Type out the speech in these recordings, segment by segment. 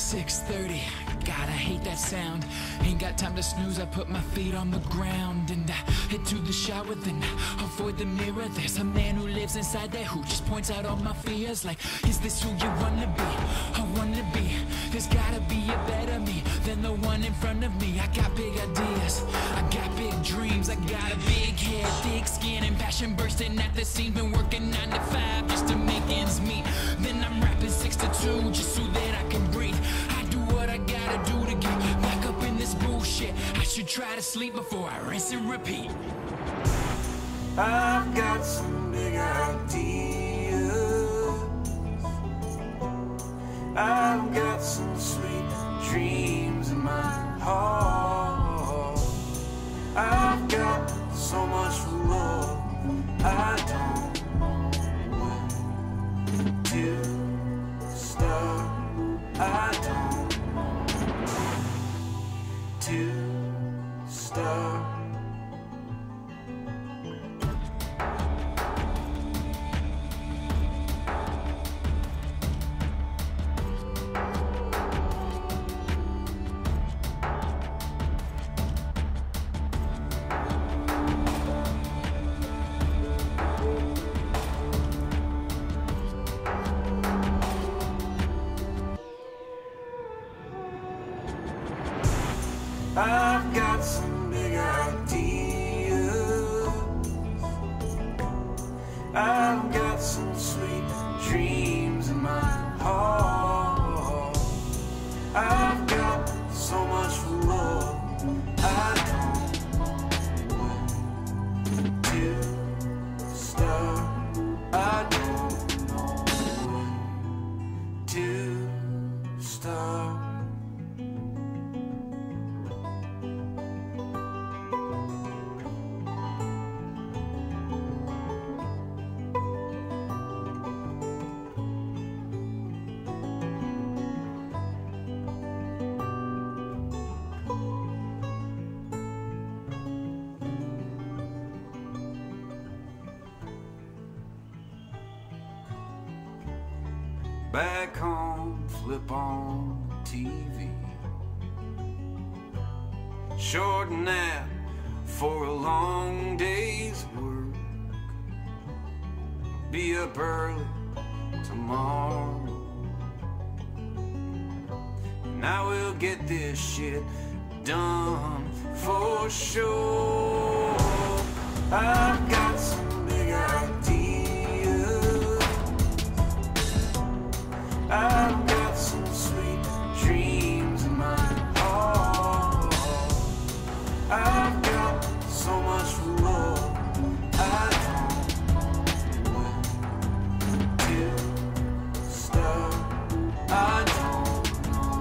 6:30, God, I hate that sound. Ain't got time to snooze, I put my feet on the ground and I head to the shower, then avoid the mirror. There's a man who lives inside there who just points out all my fears. Like, is this who you wanna be? I wanna be. There's gotta be a better me than the one in front of me. I got big ideas, I got big dreams, I got a big head, thick skin, and passion bursting at the seams. Been working 9 to 5 just to make ends meet. Then I'm rapping 6 to 2 just so that I can breathe. I do what I gotta do to get back up in this bullshit. I should try to sleep before I rinse and repeat. I've got some big ideas. I've got some sweet dreams in my heart. I've got so much love. I don't know where to start. I don't know to start. I've got some big ideas. I've got some sweet dreams in my heart. I've got so much love. I don't know where to start. I don't know where to start. Back home, flip on TV. Short nap for a long day's work. Be up early tomorrow, and I will get this shit done for sure. I've got some big ideas. I've got some sweet dreams in my heart. I've got so much love. I don't know where to start. I don't know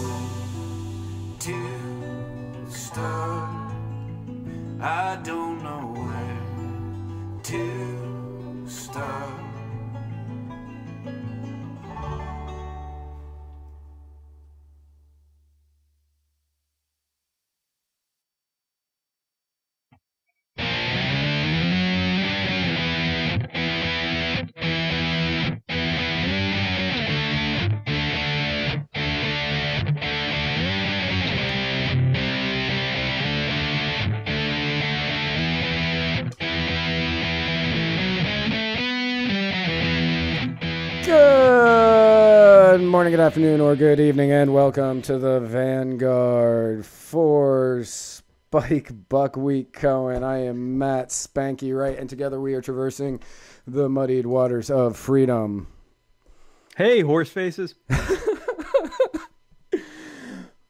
where to start. I don't know where to start. Good morning, good afternoon, or good evening, and welcome to the Vanguard for Spike Buckwheat Cohen. I am Matt Spanky Wright, and together we are traversing the muddied waters of freedom. Hey, horse faces.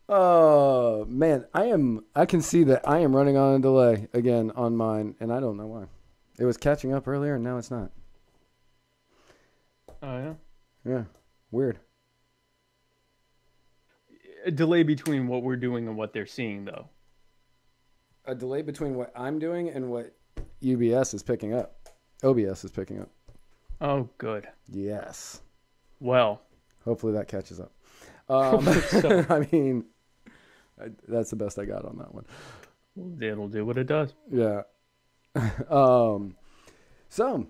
Oh, man, I can see that I am running on a delay again on mine, and I don't know why. It was catching up earlier, and now it's not. Oh, yeah? Yeah, weird. A delay between what we're doing and what they're seeing, though. A delay between what I'm doing and what OBS is picking up. Oh, good. Yes. Well. Hopefully that catches up. So. I mean, that's the best I got on that one. It'll do what it does. Yeah. So,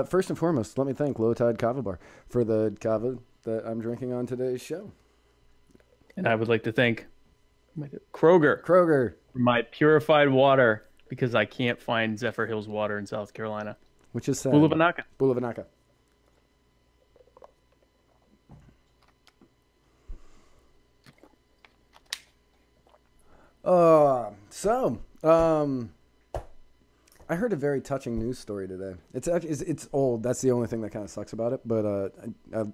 first and foremost, let me thank Low Tide Kava Bar for the kava that I'm drinking on today's show. And I would like to thank Kroger Kroger. for my purified water because I can't find Zephyr Hills water in South Carolina. Which is sad. Bulavanaka. Bulavanaka. I heard a very touching news story today. It's old. That's the only thing that kind of sucks about it. But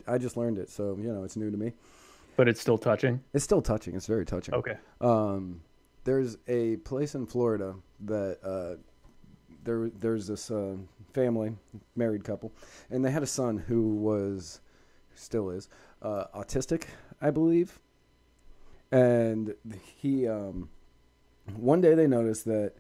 I just learned it, so it's new to me. But it's still touching? It's still touching. It's very touching. Okay. There's a place in Florida that there's this family, married couple, and they had a son who still is, autistic, I believe. And he, one day they noticed that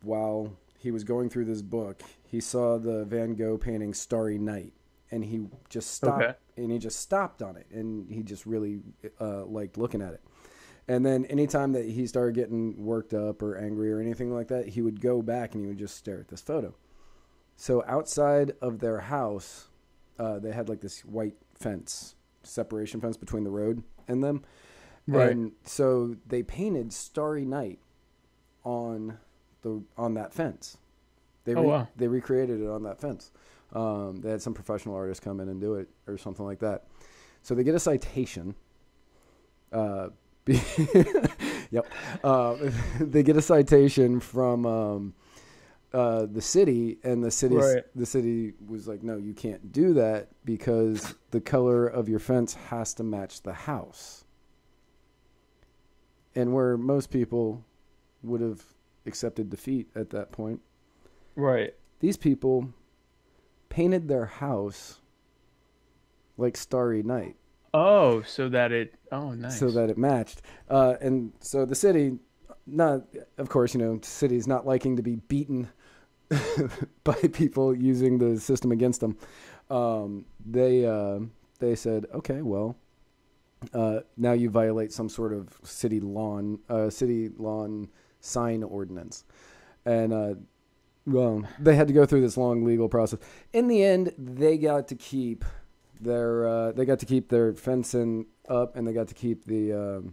while he was going through this book, he saw the Van Gogh painting Starry Night, and he just stopped. Okay. And he just stopped on it, and he just really liked looking at it. And then anytime that he started getting worked up or angry or anything like that, he would go back and he would just stare at this photo. So outside of their house, they had like this white fence, separation fence between the road and them. Right. And so they painted Starry Night on that fence. Wow. They recreated it on that fence. They had some professional artists come in and do it or something like that. So they get a citation. Yep. They get a citation from the city, and the city was like, no, you can't do that because the color of your fence has to match the house. And where most people would have accepted defeat at that point. Right. These people painted their house like Starry Night. Oh, so that it... Oh, nice. So that it matched. And so the city, of course, the city's not liking to be beaten by people using the system against them. They said, okay, well, now you violate some sort of city lawn sign ordinance. And, well, they had to go through this long legal process. In the end, they got to keep their fencing up, and they got to keep the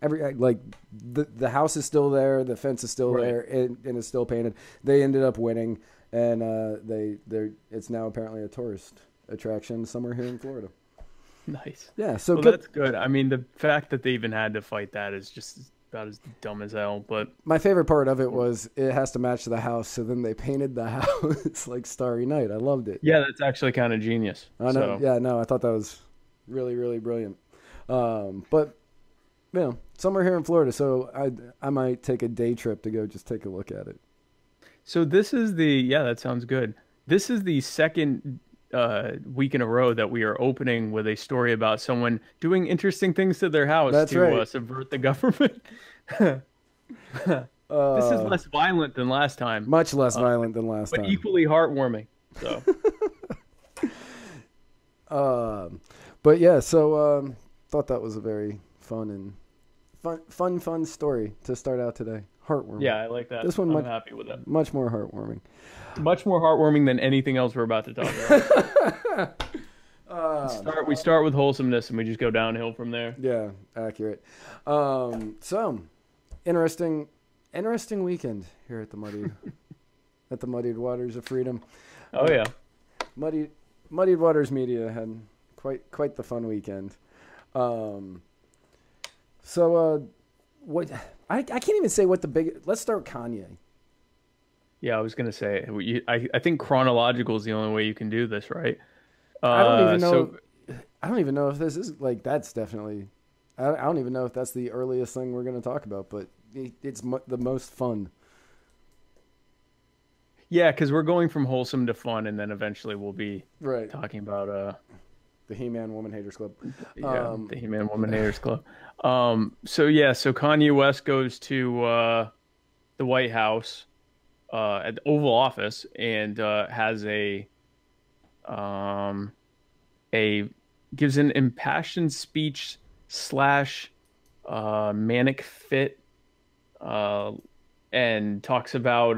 the house is still there, the fence is still there, and it's still painted. They ended up winning, and it's now apparently a tourist attraction somewhere here in Florida. Nice. Yeah, so well, good. That's good. I mean, the fact that they even had to fight that is just about as dumb as hell. But my favorite part of it was it has to match the house, so then they painted the house like Starry Night. I loved it. Yeah, that's actually kind of genius. I know. So. Yeah, no, I thought that was really, really brilliant. But somewhere here in Florida, so I might take a day trip to go just take a look at it. So this is that sounds good. This is the second week in a row that we are opening with a story about someone doing interesting things to their house to subvert the government. This is less violent than last time. Much less violent than last time. But equally heartwarming. So. But yeah, so thought that was a very fun story to start out today. Heartwarming. Yeah, I like that. This one, I'm happy with that. Much more heartwarming. Much more heartwarming than anything else we're about to talk about. We start with wholesomeness and we just go downhill from there. Yeah, accurate. So interesting weekend here at the Muddied Waters of Freedom. Oh yeah. Muddied Waters Media had quite the fun weekend. What I can't even say what the big. Let's start with Kanye. Yeah, I was gonna say. I think chronological is the only way you can do this, right? I don't even know. I don't even know if this is like. That's definitely. I don't even know if that's the earliest thing we're gonna talk about, but it's the most fun. Yeah, because we're going from wholesome to fun, and then eventually we'll be talking about the He-Man Woman Haters Club. Yeah, the He-Man Woman Haters Club. So Kanye West goes to the White House at the Oval Office and has gives an impassioned speech / manic fit and talks about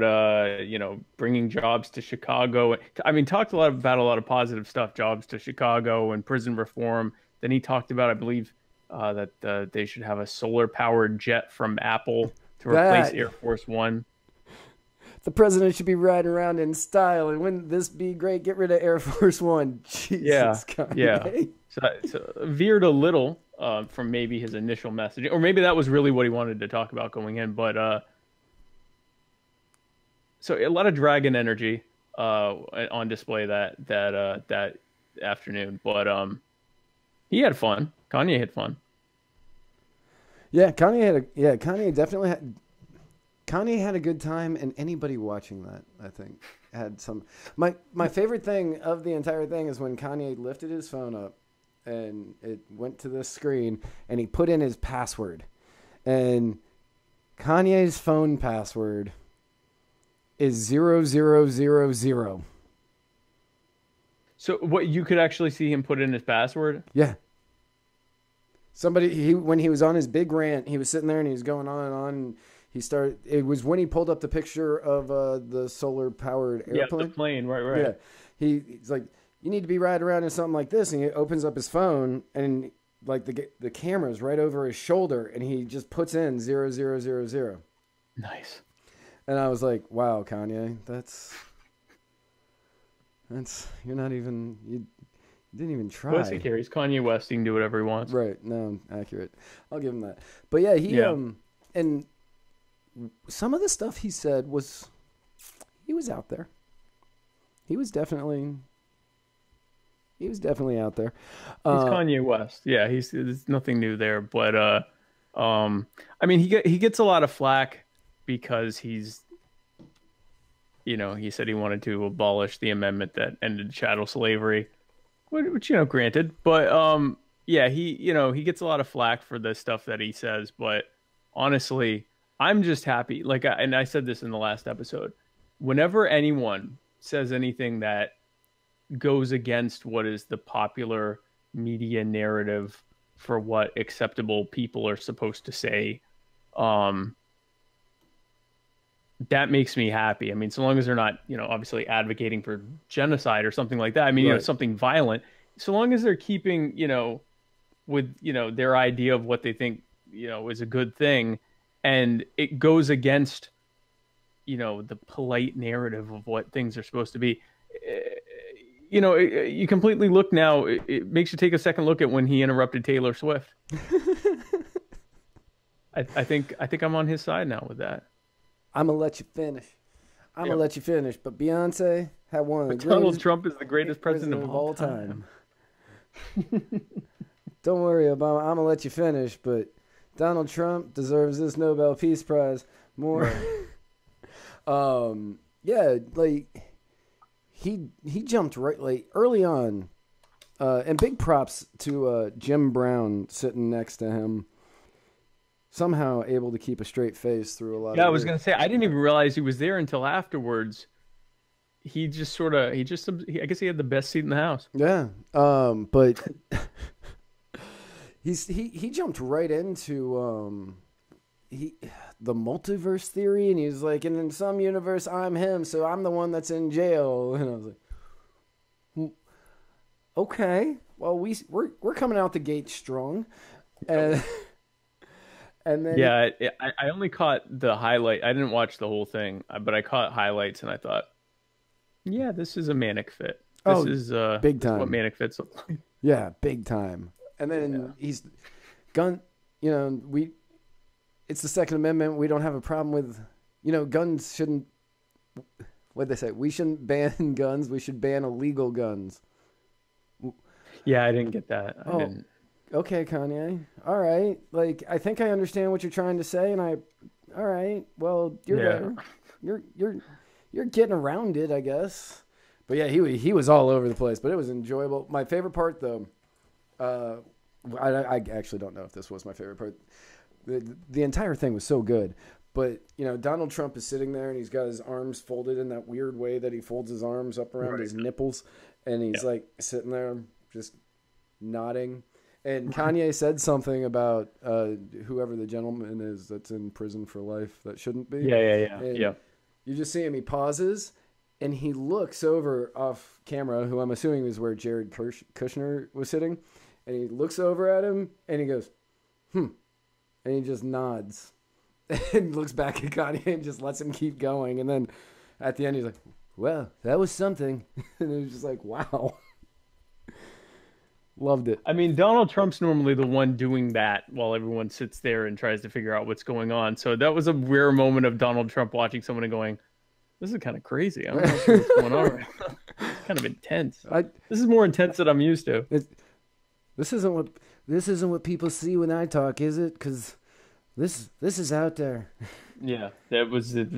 bringing jobs to Chicago. I mean, talked about a lot of positive stuff, jobs to Chicago and prison reform. Then he talked about, I believe, that they should have a solar powered jet from Apple to replace Air Force One. The president should be riding around in style, and wouldn't this be great? Get rid of Air Force One. Jesus, Kanye. Yeah. So veered a little from maybe his initial message, or maybe that was really what he wanted to talk about going in. But so a lot of dragon energy on display that afternoon. But he had fun. Kanye had fun. Yeah, Kanye definitely had. Kanye had a good time, and anybody watching that, I think, had some. My favorite thing of the entire thing is when Kanye lifted his phone up, and it went to the screen, and he put in his password, and Kanye's phone password is 0000. So what, you could actually see him put in his password? Yeah. When he was on his big rant, he was sitting there and he was going on and on. And it was when he pulled up the picture of the solar powered airplane. Yeah, the plane, right. Yeah. He's like, you need to be riding around in something like this. And he opens up his phone and like the camera's right over his shoulder and he just puts in 0000. Nice. And I was like, wow, Kanye, that's you're not even, you didn't even try. What's he care? He's Kanye West. He can do whatever he wants. Right. No, accurate. I'll give him that. But yeah, and some of the stuff he said he was out there. He was definitely out there. He's Kanye West. Yeah, there's nothing new there. But I mean, he gets a lot of flack because he said he wanted to abolish the amendment that ended chattel slavery, which granted. But yeah, he gets a lot of flack for the stuff that he says. But honestly, I'm just happy. And I said this in the last episode. Whenever anyone says anything that goes against what is the popular media narrative for what acceptable people are supposed to say, that makes me happy. I mean, so long as they're not, obviously advocating for genocide or something like that. I mean, right. Something violent. So long as they're keeping, with, their idea of what they think, is a good thing, and it goes against, the polite narrative of what things are supposed to be. You completely look now. It makes you take a second look at when he interrupted Taylor Swift. I think I'm on his side now with that. I'm gonna let you finish. But Beyonce had one of the Donald Trump is the greatest president of all time. Don't worry, Obama. I'm gonna let you finish, but Donald Trump deserves this Nobel Peace Prize more. Right. Yeah, he jumped right early on, and big props to Jim Brown sitting next to him. Somehow able to keep a straight face through a lot of I was going to say, I didn't even realize he was there until afterwards. I guess he had the best seat in the house. Yeah. But he jumped right into the multiverse theory, and he's like, and in some universe I'm him, so I'm the one that's in jail. And I was like, okay, well we're coming out the gate strong. And then I only caught the highlight. I didn't watch the whole thing, but I caught highlights, and I thought, yeah, this is a manic fit. This is big time. What manic fits look like. Yeah, big time. And then he's gun. It's the Second Amendment. We don't have a problem with, guns shouldn't. What they say? We shouldn't ban guns. We should ban illegal guns. Yeah, I didn't get that. I didn't. Okay, Kanye. All right. I think I understand what you're trying to say, and all right. Well, you're there. You're getting around it, I guess. But yeah, he was all over the place, but it was enjoyable. My favorite part, though, I actually don't know if this was my favorite part. The entire thing was so good, but Donald Trump is sitting there and he's got his arms folded in that weird way that he folds his arms up around his nipples, and he's sitting there just nodding. And Kanye said something about whoever the gentleman is that's in prison for life that shouldn't be. Yeah. You just see him. He pauses, and he looks over off camera, who I'm assuming is where Jared Kushner was sitting, and he looks over at him, and he goes, And he just nods and looks back at Kanye and just lets him keep going. And then at the end, he's like, well, that was something. And it was just like, wow. Loved it. I mean, Donald Trump's normally the one doing that while everyone sits there and tries to figure out what's going on. So that was a rare moment of Donald Trump watching someone and going, this is kind of crazy. I'm not sure what's going on right now. It's kind of intense. This is more intense than I'm used to. This isn't what people see when I talk, is it? Because this is out there. Yeah, that was it.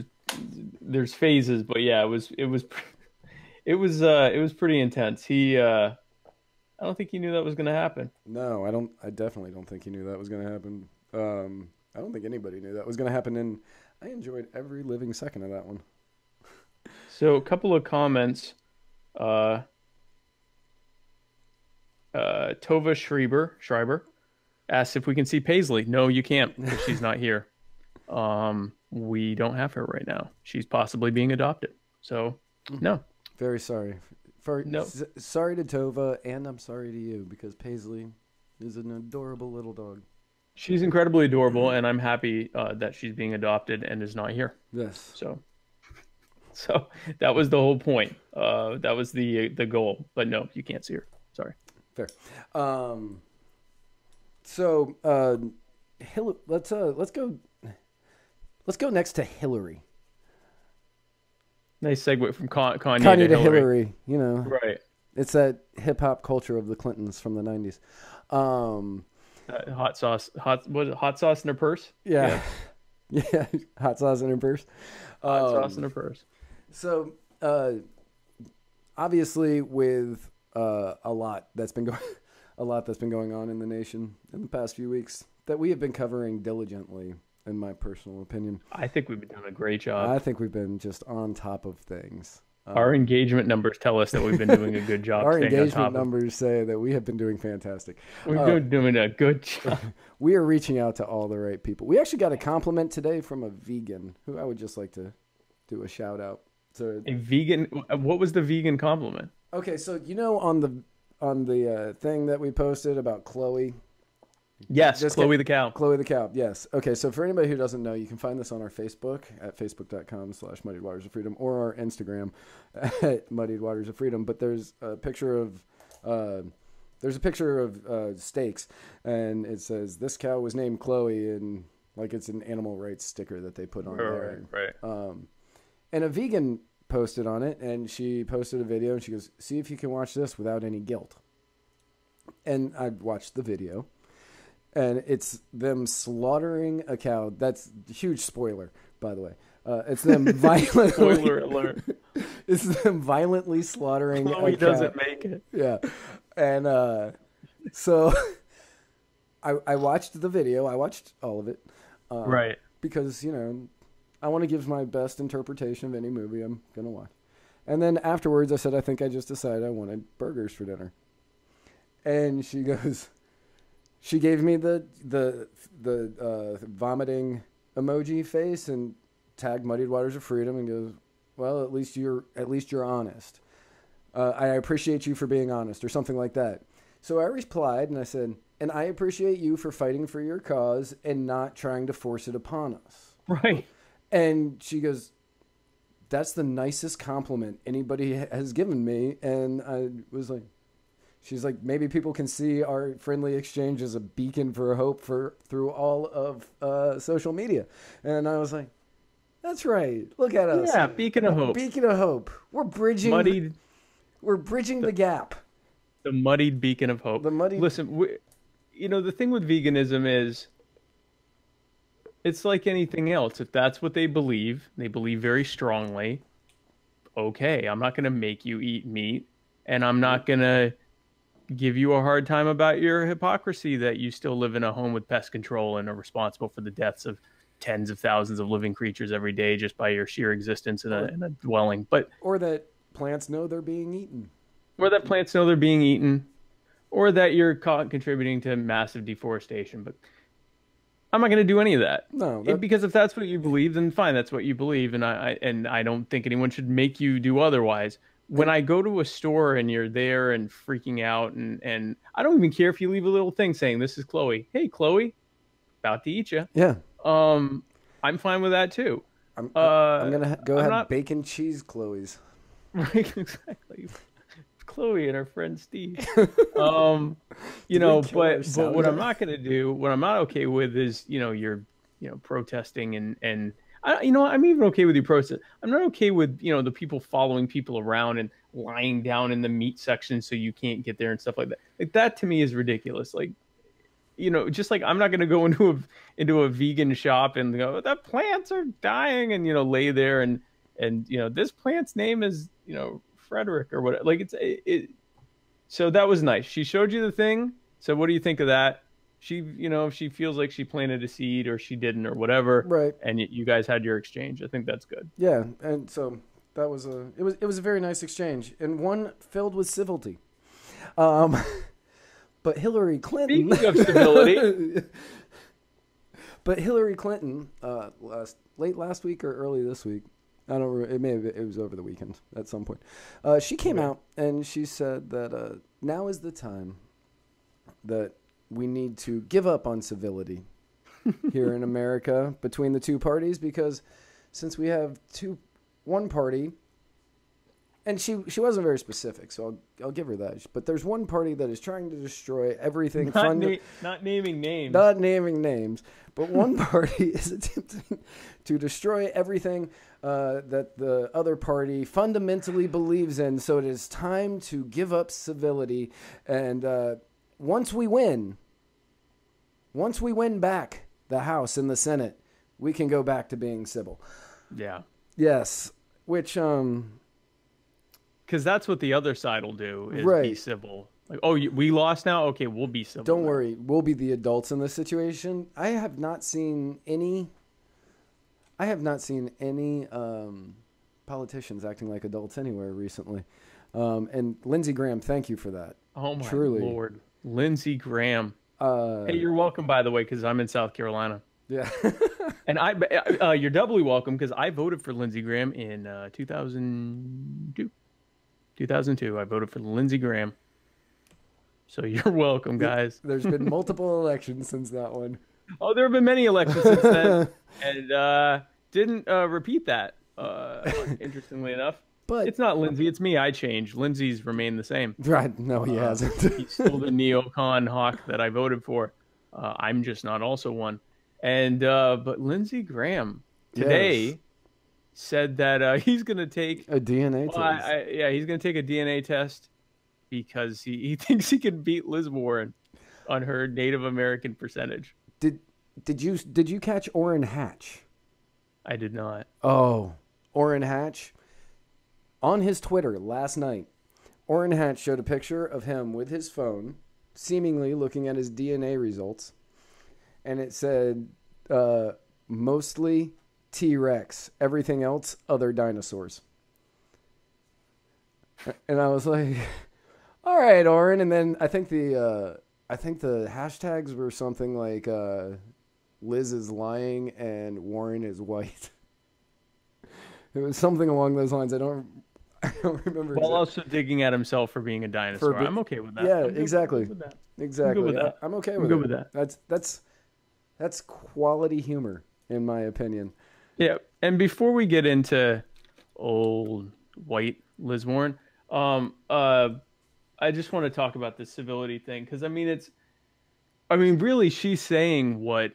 There's phases, but yeah, it was pretty intense. I don't think he knew that was going to happen. No, I definitely don't think he knew that was going to happen. I don't think anybody knew that was going to happen, and I enjoyed every living second of that one. So a couple of comments. Tova Schreiber asks if we can see Paisley. No, you can't. She's not here. We don't have her right now. She's possibly being adopted. So, no. Very sorry. Sorry to Tova, and I'm sorry to you, because Paisley is an adorable little dog. She's incredibly adorable, and I'm happy that she's being adopted and is not here. Yes. So that was the whole point. That was the goal. But no, you can't see her. Sorry. Fair. Let's go next to Hillary. Nice segue from Kanye to Hillary. You know, right? It's that hip hop culture of the Clintons from the '90s. Hot sauce in her purse? Yeah. Hot sauce in her purse. Hot sauce in her purse. So, obviously, with a lot that's been going on in the nation in the past few weeks that we have been covering diligently. In my personal opinion, I think we've been doing a great job. I think we've been just on top of things. Our engagement numbers tell us that we've been doing a good job. Our engagement numbers say that we have been doing fantastic. We've been doing a good job. We are reaching out to all the right people. We actually got a compliment today from a vegan who I would just like to do a shout out. So a vegan? What was the vegan compliment? Okay, so you know on the thing that we posted about Chloe. Yes, Chloe the cow. Chloe the cow, yes. Okay, so for anybody who doesn't know, you can find this on our Facebook at facebook.com/Muddied Waters of Freedom or our Instagram at Muddied Waters of Freedom. But there's a picture of steaks, and it says, this cow was named Chloe, and like it's an animal rights sticker that they put on there. Right. And a vegan posted on it, and she posted a video, and she goes, see if you can watch this without any guilt. And I watched the video. And it's them slaughtering a cow. That's a huge spoiler, by the way. It's them violently. Spoiler alert. It's them violently slaughtering Chloe a cow. doesn't make it. Yeah. And so I watched the video. I watched all of it. Right. Because, you know, I want to give my best interpretation of any movie I'm going to watch. And then afterwards, I said, I think I just decided I wanted burgers for dinner. And she goes... She gave me the vomiting emoji face and tagged Muddied Waters of Freedom and goes, well, at least you're honest. I appreciate you for being honest, or something like that. So I replied and I said, and I appreciate you for fighting for your cause and not trying to force it upon us. Right. And she goes, that's the nicest compliment anybody has given me. And I was like, she's like, maybe people can see our friendly exchange as a beacon for hope through all of social media. And I was like, that's right. Look at us. Yeah, beacon of hope. Beacon of hope. We're bridging the gap. The muddied beacon of hope. Listen, the thing with veganism is it's like anything else. If that's what they believe very strongly, okay, I'm not going to make you eat meat, and I'm not going to give you a hard time about your hypocrisy that you still live in a home with pest control and are responsible for the deaths of tens of thousands of living creatures every day just by your sheer existence in a dwelling. Or that plants know they're being eaten. Or that plants know they're being eaten. Or that you're contributing to massive deforestation. But I'm not going to do any of that. No. Because if that's what you believe, then fine, that's what you believe. And I don't think anyone should make you do otherwise. When I go to a store and you're there and freaking out, and I don't even care if you leave a little thing saying, this is Chloe. Hey, Chloe. about to eat you. Yeah. I'm fine with that too. I'm gonna go ahead bacon cheese Chloe's. Right, exactly. Chloe and her friend Steve. You know, but what I'm not gonna do, what I'm not okay with is, you're protesting and I'm even okay with you protest. I'm not okay with the people following people around and lying down in the meat section so you can't get there and stuff like that. Like that to me is ridiculous. Like, just like I'm not gonna go into a vegan shop and go, the plants are dying, and lay there and this plant's name is Frederick or whatever. Like so that was nice. She showed you the thing. So what do you think of that? She, if she feels like she planted a seed or she didn't or whatever, right? And you guys had your exchange. I think that's good. Yeah, and so that was it was a very nice exchange and one filled with civility. But Hillary Clinton. Speaking of civility. But Hillary Clinton, late last week or early this week, I don't remember. It was over the weekend at some point. She came out and she said that now is the time that we need to give up on civility here in America between the two parties, because since we have one party, and she wasn't very specific, so I'll give her that. But there's one party that is trying to destroy everything. Not naming names. Not naming names. But one party is attempting to destroy everything that the other party fundamentally believes in. So it is time to give up civility. And once we win back the House and the Senate, we can go back to being civil. Yeah. Yes. Which because that's what the other side will do, is right. Be civil. Like, oh, we lost now? Okay, we'll be civil. Don't now. worry. We'll be the adults in this situation. I have not seen any politicians acting like adults anywhere recently. And Lindsey Graham, thank you for that. Oh, my Truly. Lord. Lindsey Graham. Hey, you're welcome, by the way, because I'm in South Carolina. Yeah. And you're doubly welcome because I voted for Lindsey Graham in 2002. 2002, I voted for Lindsey Graham. So you're welcome, guys. There's been multiple elections since that one. Oh, there have been many elections since then, and didn't repeat that. Interestingly enough, but it's not Lindsey, it's me. I changed. Lindsey's remained the same. Right? No, he hasn't. He's still the neocon hawk that I voted for. I'm just not also one. And but Lindsey Graham today said that he's going to take a DNA test. He's going to take a DNA test because he thinks he can beat Liz Warren on her Native American percentage. Did you catch Orrin Hatch? I did not. Oh, Orrin Hatch. On his Twitter last night, Orrin Hatch showed a picture of him with his phone, seemingly looking at his DNA results, and it said mostly T-Rex, everything else other dinosaurs. And I was like, all right, Orrin. And then I think the hashtags were something like Liz is lying and Warren is white. It was something along those lines. I don't remember. While also digging at himself for being a dinosaur. I'm okay with that. Yeah, exactly. Exactly. I'm okay with that. That's quality humor, in my opinion. Yeah, and before we get into old white Liz Warren, I just want to talk about the civility thing, because really she's saying what,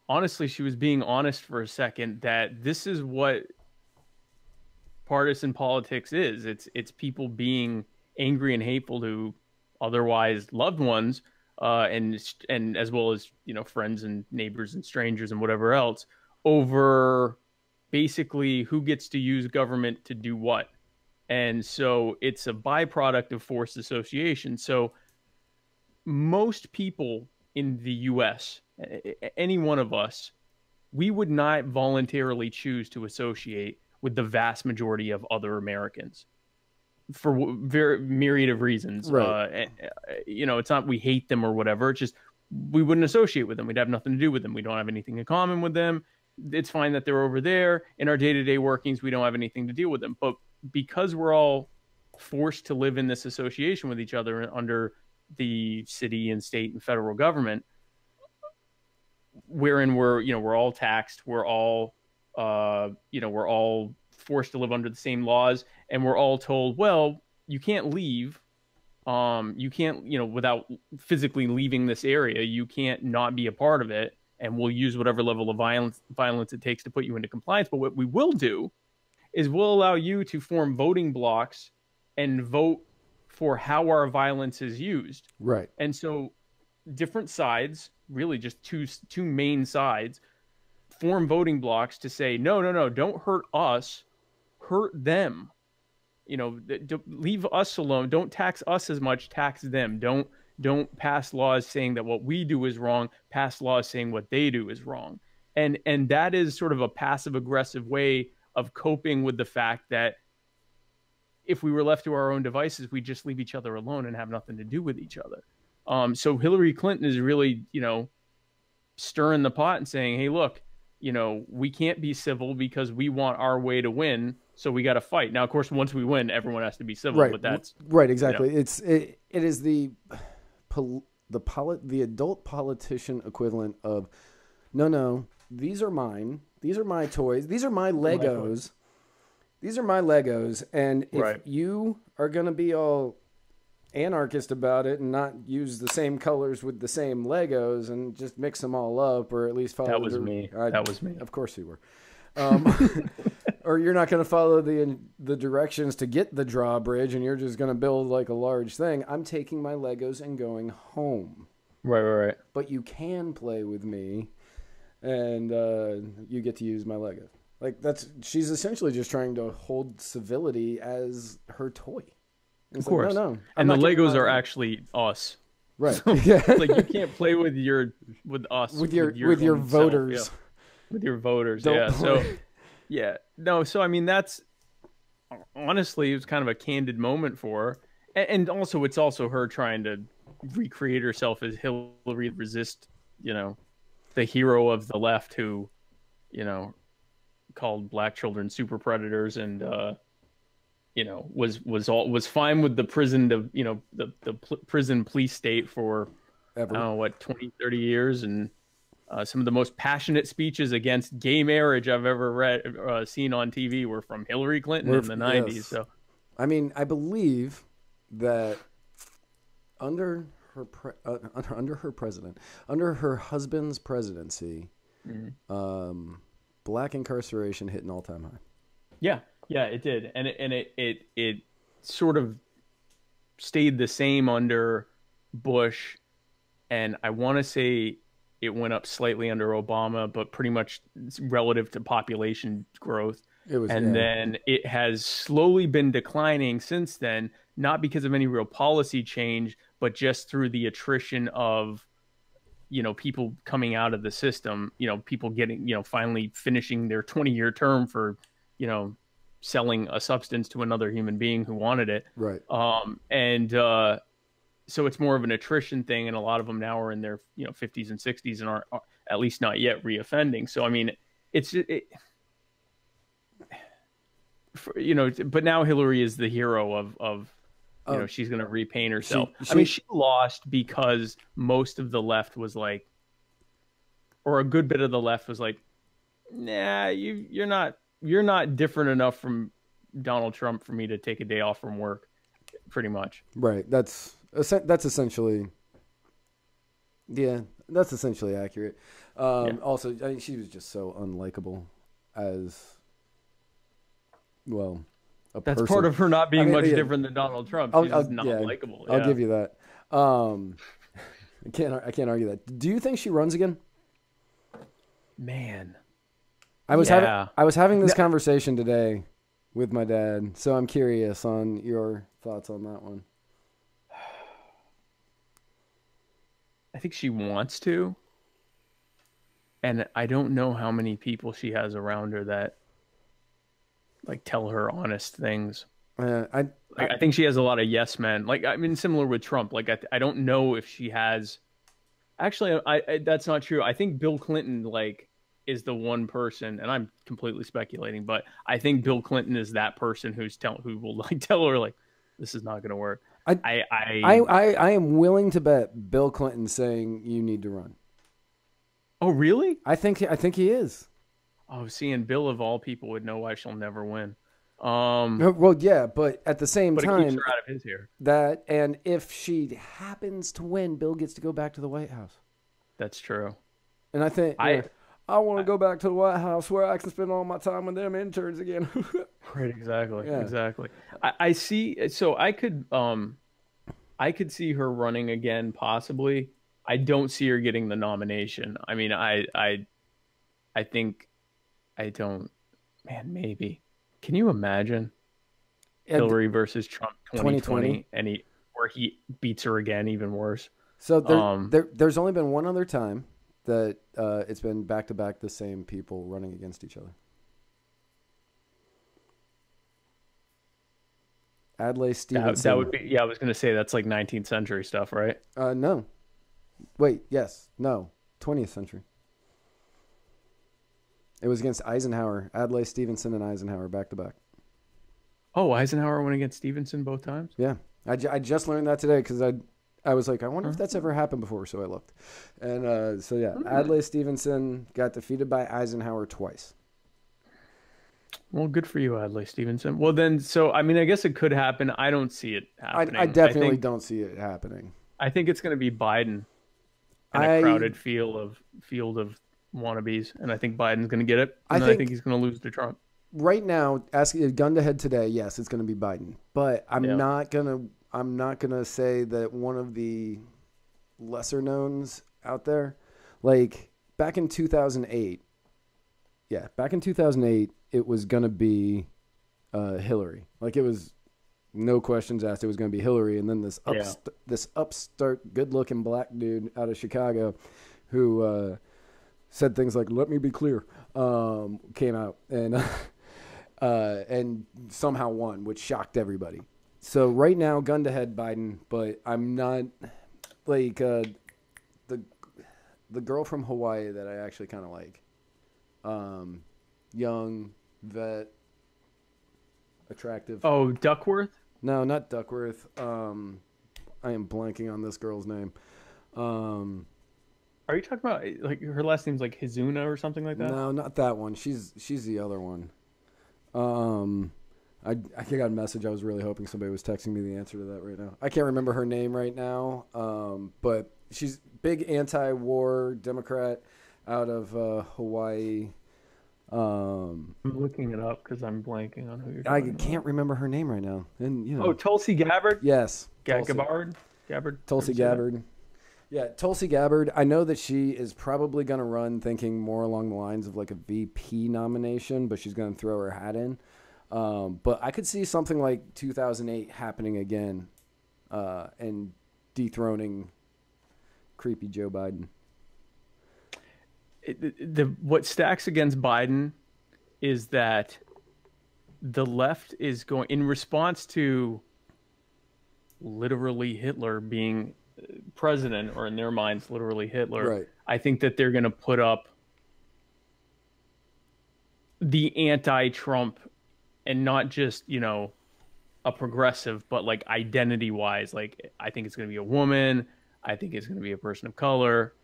honestly, she was being honest for a second, that this is what partisan politics is. It's people being angry and hateful to otherwise loved ones, and as well as friends and neighbors and strangers and whatever else, over basically who gets to use government to do what. And so it's a byproduct of forced association. So most people in the U.S., any one of us, we would not voluntarily choose to associate with the vast majority of other Americans for very myriad of reasons. Right. It's not we hate them or whatever. It's just we wouldn't associate with them. We'd have nothing to do with them. We don't have anything in common with them. It's fine that they're over there. In our day-to-day workings, we don't have anything to deal with them. But because we're all forced to live in this association with each other under the city and state and federal government, wherein we're all taxed, we're all we're all forced to live under the same laws, and we're all told, well, you can't leave. You can't, without physically leaving this area, you can't not be a part of it, and we'll use whatever level of violence it takes to put you into compliance. But what we will do is we'll allow you to form voting blocks and vote for how our violence is used. Right. And so different sides, really just two main sides, form voting blocks to say, no, don't hurt us, hurt them. Leave us alone. Don't tax us as much, tax them. Don't pass laws saying that what we do is wrong, pass laws saying what they do is wrong. And that is sort of a passive aggressive way of coping with the fact that if we were left to our own devices, we'd just leave each other alone and have nothing to do with each other. So Hillary Clinton is really, stirring the pot and saying, hey, look, we can't be civil because we want our way to win. So we got to fight. Now, of course, once we win, everyone has to be civil, right. But that's right. Exactly. It is the adult politician equivalent of, no, these are mine. These are my toys. These are my Legos. These are my Legos. And if you are going to be all anarchist about it and not use the same colors with the same Legos and just mix them all up, or at least follow that was me. Of course you were. Or you're not going to follow the directions to get the drawbridge, and you're just going to build like a large thing. I'm taking my Legos and going home. Right. But you can play with me, and you get to use my Legos. Like she's essentially just trying to hold civility as her toy. Of course. Like, no. And the Legos are actually us. Right. So, like you can't play with us. With your voters. Self, with your voters. Don't play. So yeah. No, so I mean that's honestly it was kind of a candid moment for her. And also it's also her trying to recreate herself as Hillary, resist, the hero of the left who, called black children super predators and was fine with the prison the prison police state for ever. I don't know, 20, 30 years, and some of the most passionate speeches against gay marriage I've ever seen on TV were from Hillary Clinton in the 90s. Yes. So, I mean, I believe that under her husband's presidency, black incarceration hit an all-time high. Yeah, it did, and it sort of stayed the same under Bush, and I want to say it went up slightly under Obama, but pretty much relative to population growth. Then it has slowly been declining since then, not because of any real policy change, but just through the attrition of, people coming out of the system, people getting, finally finishing their 20-year term for, selling a substance to another human being who wanted it. Right. So it's more of an attrition thing, and a lot of them now are in their 50s and 60s and are at least not yet reoffending. So I mean, but now Hillary is the hero of she's going to repaint herself. She lost because most of the left was like, or a good bit of the left was like, nah, you're not different enough from Donald Trump for me to take a day off from work, pretty much. Right. That's essentially, that's essentially accurate. Also, I mean, she was just so unlikable as, well, that's person. Part of her not being much different than Donald Trump. She's just not likable. I'll give you that. I can't argue that. Do you think she runs again? Man, I was having this conversation today with my dad, so I'm curious on your thoughts on that one. I think she wants to, and I don't know how many people she has around her that like tell her honest things. I think she has a lot of yes men. Like, I mean, similar with Trump. Like, I don't know if she has. Actually, that's not true. I think Bill Clinton is the one person, and I'm completely speculating, but I think Bill Clinton is that person who will tell her this is not going to work. I am willing to bet Bill Clinton saying you need to run. Oh, really? I think he is. Oh, seeing Bill of all people would know why she'll never win. Well, yeah, but at the same But it keeps time, her out of his hair. that and if she happens to win, Bill gets to go back to the White House. That's true. And I think I want to go back to the White House where I can spend all my time with them interns again. Right, exactly. Yeah. Exactly. I see, so I could see her running again possibly. I don't see her getting the nomination. I mean, I think I don't, man, maybe. Can you imagine Hillary versus Trump 2020 and where he beats her again, even worse? So there's only been one other time that it's been back to back the same people running against each other. Adlai Stevenson. That would be, yeah, I was going to say that's like 19th century stuff, right? No. Wait, yes. No. 20th century. It was against Eisenhower. Adlai Stevenson and Eisenhower back to back. Oh, Eisenhower went against Stevenson both times? Yeah. I just learned that today because I was like, I wonder if that's ever happened before, so I looked. And so, yeah, Adlai Stevenson got defeated by Eisenhower twice. Well, good for you, Adlai Stevenson. Well, then, so, I mean, I guess it could happen. I don't see it happening. I definitely don't see it happening. I think it's going to be Biden in a crowded field of wannabes, and I think Biden's going to get it, and I think he's going to lose to Trump. Right now, asking gun to head today, yes, it's going to be Biden. But I'm not gonna say that one of the lesser knowns out there, like back in 2008. Yeah, back in 2008, it was gonna be Hillary. Like it was no questions asked. It was gonna be Hillary, and then this upstart, good-looking black dude out of Chicago, who said things like "Let me be clear," came out and somehow won, which shocked everybody. So right now, gun to head Biden, but I'm not like the girl from Hawaii that I actually kind of like. Young, vet, attractive. Oh, Duckworth? No, not Duckworth. I am blanking on this girl's name. Are you talking about like her last name's like Hizuna or something like that? No, not that one. She's the other one. I got a message. I was really hoping somebody was texting me the answer to that right now. I can't remember her name right now, but she's big anti-war Democrat out of Hawaii. I'm looking it up because I'm blanking on who you're talking about. I can't remember her name right now. And Oh, Tulsi Gabbard? Yes. Gabbard? Tulsi Gabbard. Yeah, Tulsi Gabbard. I know that she is probably going to run thinking more along the lines of like a VP nomination, but she's going to throw her hat in. But I could see something like 2008 happening again and dethroning creepy Joe Biden. What stacks against Biden is that the left is going, in response to literally Hitler being president, or in their minds, literally Hitler. Right. I think that they're going to put up the anti-Trump, and not just, a progressive, but like identity-wise. Like, I think it's going to be a woman. I think it's going to be a person of color.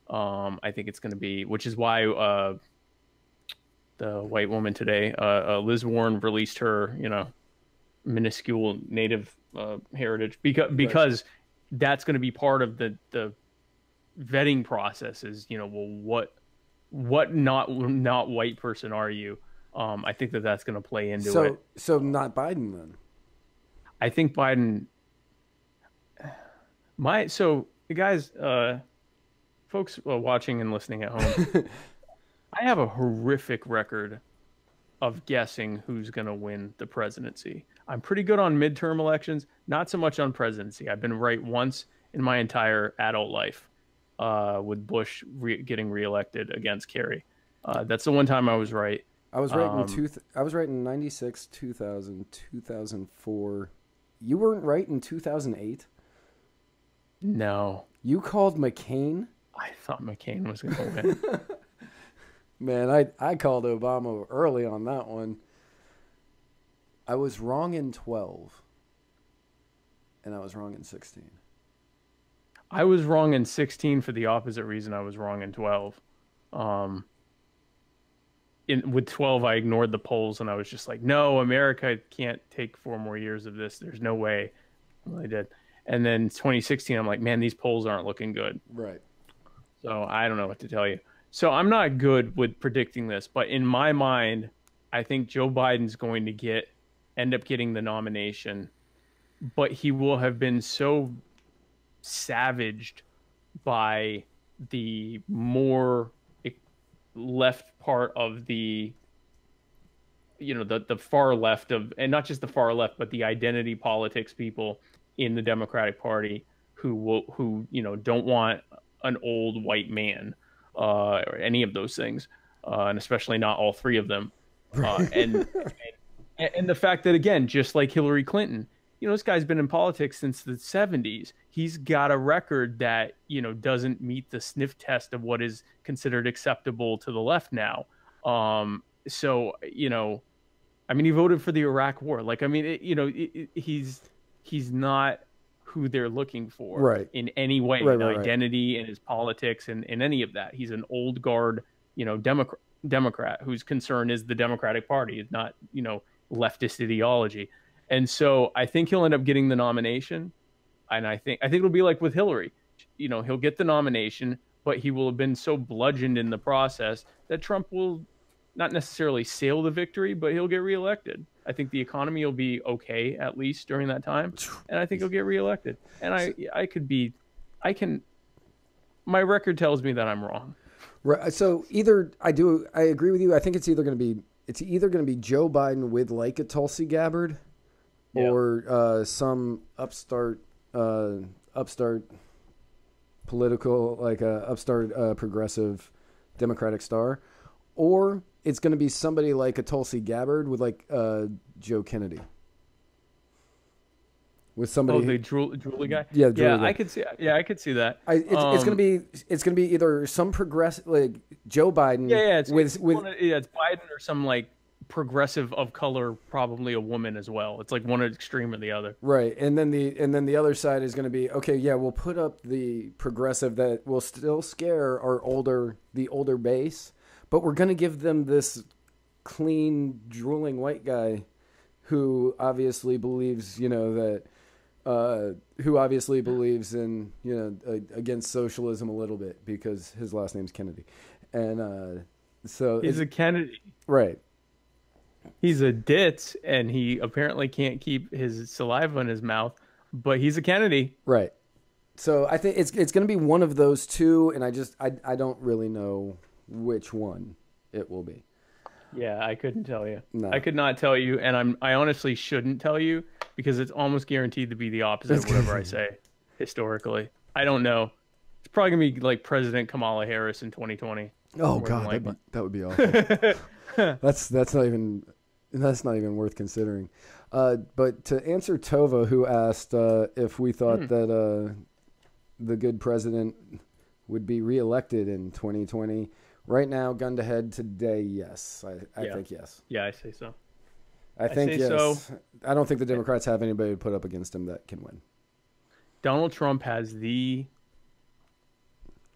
I think it's going to be, which is why the white woman today, Liz Warren, released her, minuscule Native heritage because that's going to be part of the vetting process. Is well, what not white person are you? I think that's going to play into it. So not Biden then. I think Biden. Guys, folks watching and listening at home, I have a horrific record of guessing who's going to win the presidency. I'm pretty good on midterm elections, not so much on presidency. I've been right once in my entire adult life with Bush getting reelected against Kerry. That's the one time I was right. I was right in 96, 2000, 2004. You weren't right in 2008? No. You called McCain? I thought McCain was going to win. Man, I called Obama early on that one. I was wrong in 12. And I was wrong in 16. I was wrong in 16 for the opposite reason I was wrong in 12. With 12, I ignored the polls and I was just like, no, America can't take 4 more years of this. There's no way. Well, I did. And then 2016, I'm like, man, these polls aren't looking good. Right. So I don't know what to tell you. So I'm not good with predicting this, but in my mind, I think Joe Biden's going to end up getting the nomination, but he will have been so savaged by the more left part of the the far left of, and not just the far left, but the identity politics people in the Democratic Party who don't want an old white man or any of those things, and especially not all 3 of them. And the fact that, again, just like Hillary Clinton, this guy's been in politics since the 70s. He's got a record that, doesn't meet the sniff test of what is considered acceptable to the left now. So, he voted for the Iraq War. Like, he's not who they're looking for, right, in any way, right, identity, in his politics, and in any of that. He's an old guard, Democrat whose concern is the Democratic Party. It's not, leftist ideology. And so I think he'll end up getting the nomination. And I think it'll be like with Hillary. He'll get the nomination, but he will have been so bludgeoned in the process that Trump will not necessarily sail the victory, but he'll get reelected. I think the economy will be okay, at least during that time. And I think he'll get reelected. And my record tells me that I'm wrong. Right. So I agree with you. I think it's either going to be Joe Biden with like a Tulsi Gabbard, or some upstart political, like a upstart progressive Democratic star, or it's going to be somebody like a Tulsi Gabbard with like Joe Kennedy. With somebody, the drooly guy. Yeah, guy. I could see. Yeah, I could see that. It's gonna be either some progressive, like Joe Biden. It's Biden or some like progressive of color, probably a woman as well. It's like one extreme or the other. Right, and then the other side is going to be, okay, yeah, we'll put up the progressive that will still scare the older base, but we're going to give them this clean, drooling white guy who obviously believes, who obviously believes in, against socialism a little bit because his last name's Kennedy. And so he's a Kennedy. Right. He's a ditz, and he apparently can't keep his saliva in his mouth, but he's a Kennedy. Right. So I think it's going to be one of those two, and I don't really know which one it will be. Yeah, I couldn't tell you. No. I could not tell you, and I honestly shouldn't tell you because it's almost guaranteed to be the opposite of whatever I say historically. I don't know. It's probably going to be like President Kamala Harris in 2020. Oh God, that would be awful. That's not even worth considering. But to answer Tova, who asked if we thought that the good president would be reelected in 2020, right now, gun to head today, yes. I think yes. Yeah, I say so. I think yes. So. I don't think the Democrats have anybody to put up against him that can win. Donald Trump has the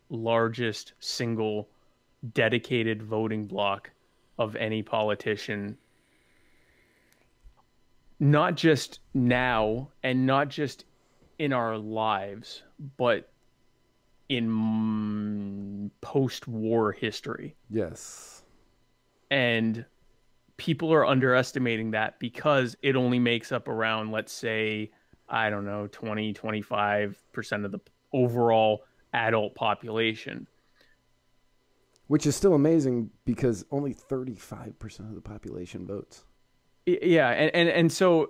largest single dedicated voting bloc of any politician, not just now and not just in our lives, but in post-war history. Yes. And people are underestimating that because it only makes up around, let's say, 20-25% of the overall adult population. Which is still amazing because only 35% of the population votes. Yeah, and so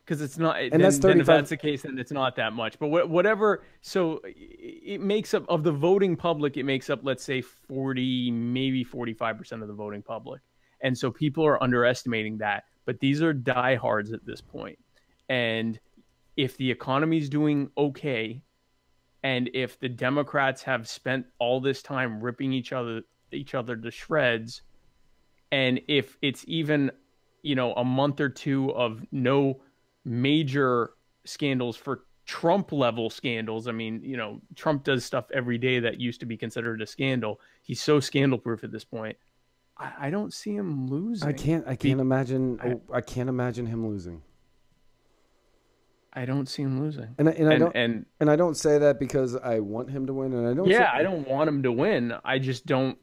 because it's not, and that's 35. Then if that's the case, then it's not that much. But whatever, so it makes up of the voting public. It makes up, let's say, 40, maybe 45% of the voting public, and so people are underestimating that. But these are diehards at this point, and if the economy's doing okay, and if the Democrats have spent all this time ripping each other to shreds, and if it's even, a month or two of no major scandals for Trump level scandals. I mean, you know, Trump does stuff every day that used to be considered a scandal. He's so scandal proof at this point. I don't see him losing. I can't imagine him losing. I don't see him losing. And I don't say that because I want him to win, and I don't. Yeah, I don't want him to win. I don't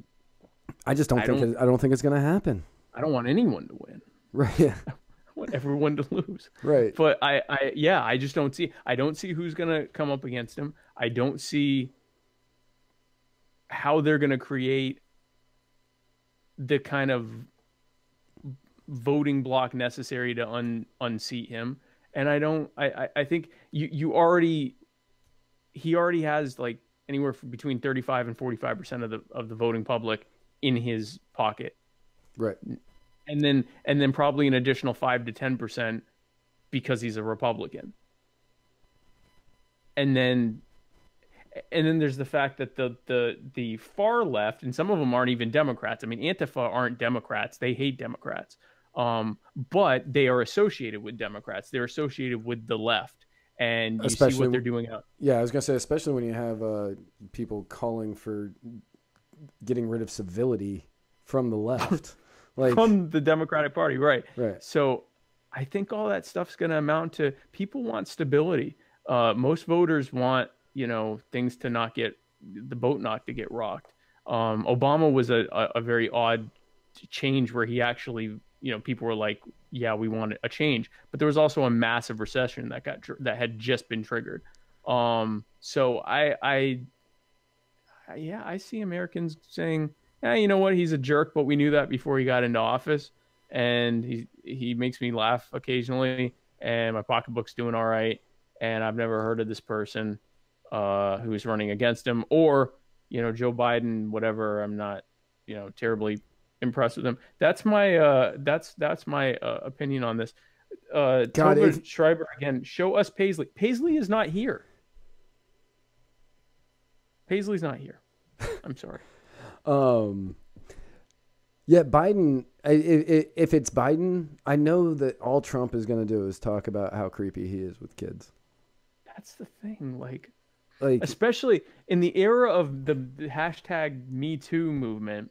think it's going to happen. I don't want anyone to win. Right. Yeah. I want everyone to lose. Right. But I just don't see. I don't see who's going to come up against him. I don't see how they're going to create the kind of voting block necessary to unseat him. And I think he already has like anywhere between 35 and 45% of the voting public in his pocket. Right. And then probably an additional 5 to 10% because he's a Republican. And then there's the fact that the far left, and some of them aren't even Democrats. I mean, Antifa aren't Democrats. They hate Democrats. But they are associated with Democrats. They're associated with the left, and you see what they're doing out. Yeah, I was gonna say, especially when you have people calling for getting rid of civility from the left, like from the Democratic Party, right? Right. So I think all that stuff's gonna amount to people want stability. Most voters want, you know, things to not get the boat not to get rocked. Obama was a very odd change where he actually, you know, people were like, yeah, we want a change, but there was also a massive recession that had just been triggered. So I see Americans saying, yeah, you know what, he's a jerk, but we knew that before he got into office, and he makes me laugh occasionally, and my pocketbook's doing all right, and I've never heard of this person who's running against him, or, you know, Joe Biden, whatever. I'm not, you know, terribly impressed with him. That's my that's my opinion on this. Schreiber again. Show us Paisley. Paisley is not here. Paisley's not here. I'm sorry. Yeah, Biden. If it's Biden, I know that all Trump is going to do is talk about how creepy he is with kids. That's the thing. Like especially in the era of the hashtag Me Too movement.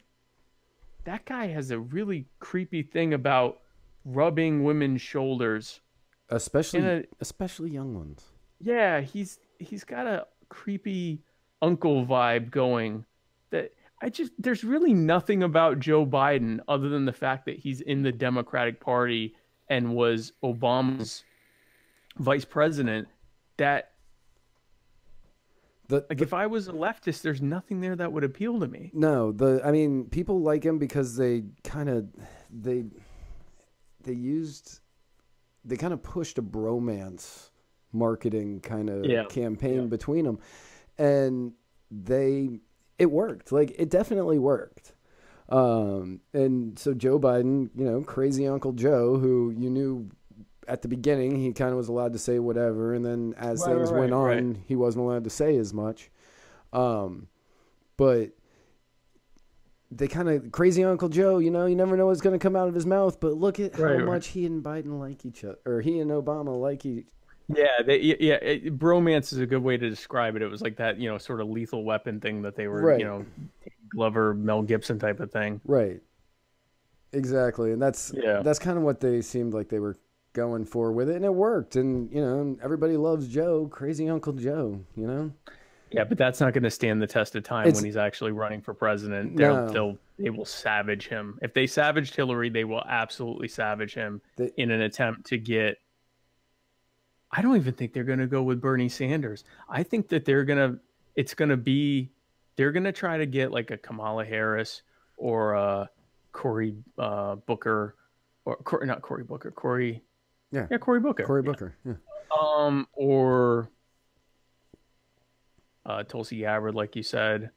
That guy has a really creepy thing about rubbing women's shoulders, especially young ones. Yeah, he's got a creepy uncle vibe going. That there's really nothing about Joe Biden other than the fact that he's in the Democratic Party and was Obama's vice president. That if I was a leftist, there's nothing there that would appeal to me. No, I mean, people like him because they kind of pushed a bromance marketing kind of campaign between them, and it worked. Like, it definitely worked. And so Joe Biden, you know, crazy Uncle Joe, who you knew at the beginning, he kind of was allowed to say whatever, and then as things went on, he wasn't allowed to say as much. But they kind of, crazy Uncle Joe, you know, you never know what's going to come out of his mouth, but look at how much he and Biden like each other, or he and Obama like each bromance is a good way to describe it. It was like that, you know, sort of Lethal Weapon thing that they were, you know, Glover, Mel Gibson type of thing. Right. Exactly. And that's kind of what they seemed like they were going for with it, and it worked. And, you know, everybody loves Joe, crazy Uncle Joe, you know? Yeah, but that's not going to stand the test of time when he's actually running for president. They will savage him. If they savaged Hillary, they will absolutely savage him in an attempt to get... I don't even think they're going to go with Bernie Sanders. I think that they're going to try to get like a Kamala Harris or a Cory Booker, or not Cory Booker, Cory Booker. Cory Booker. Yeah. Or Tulsi Gabbard, like you said.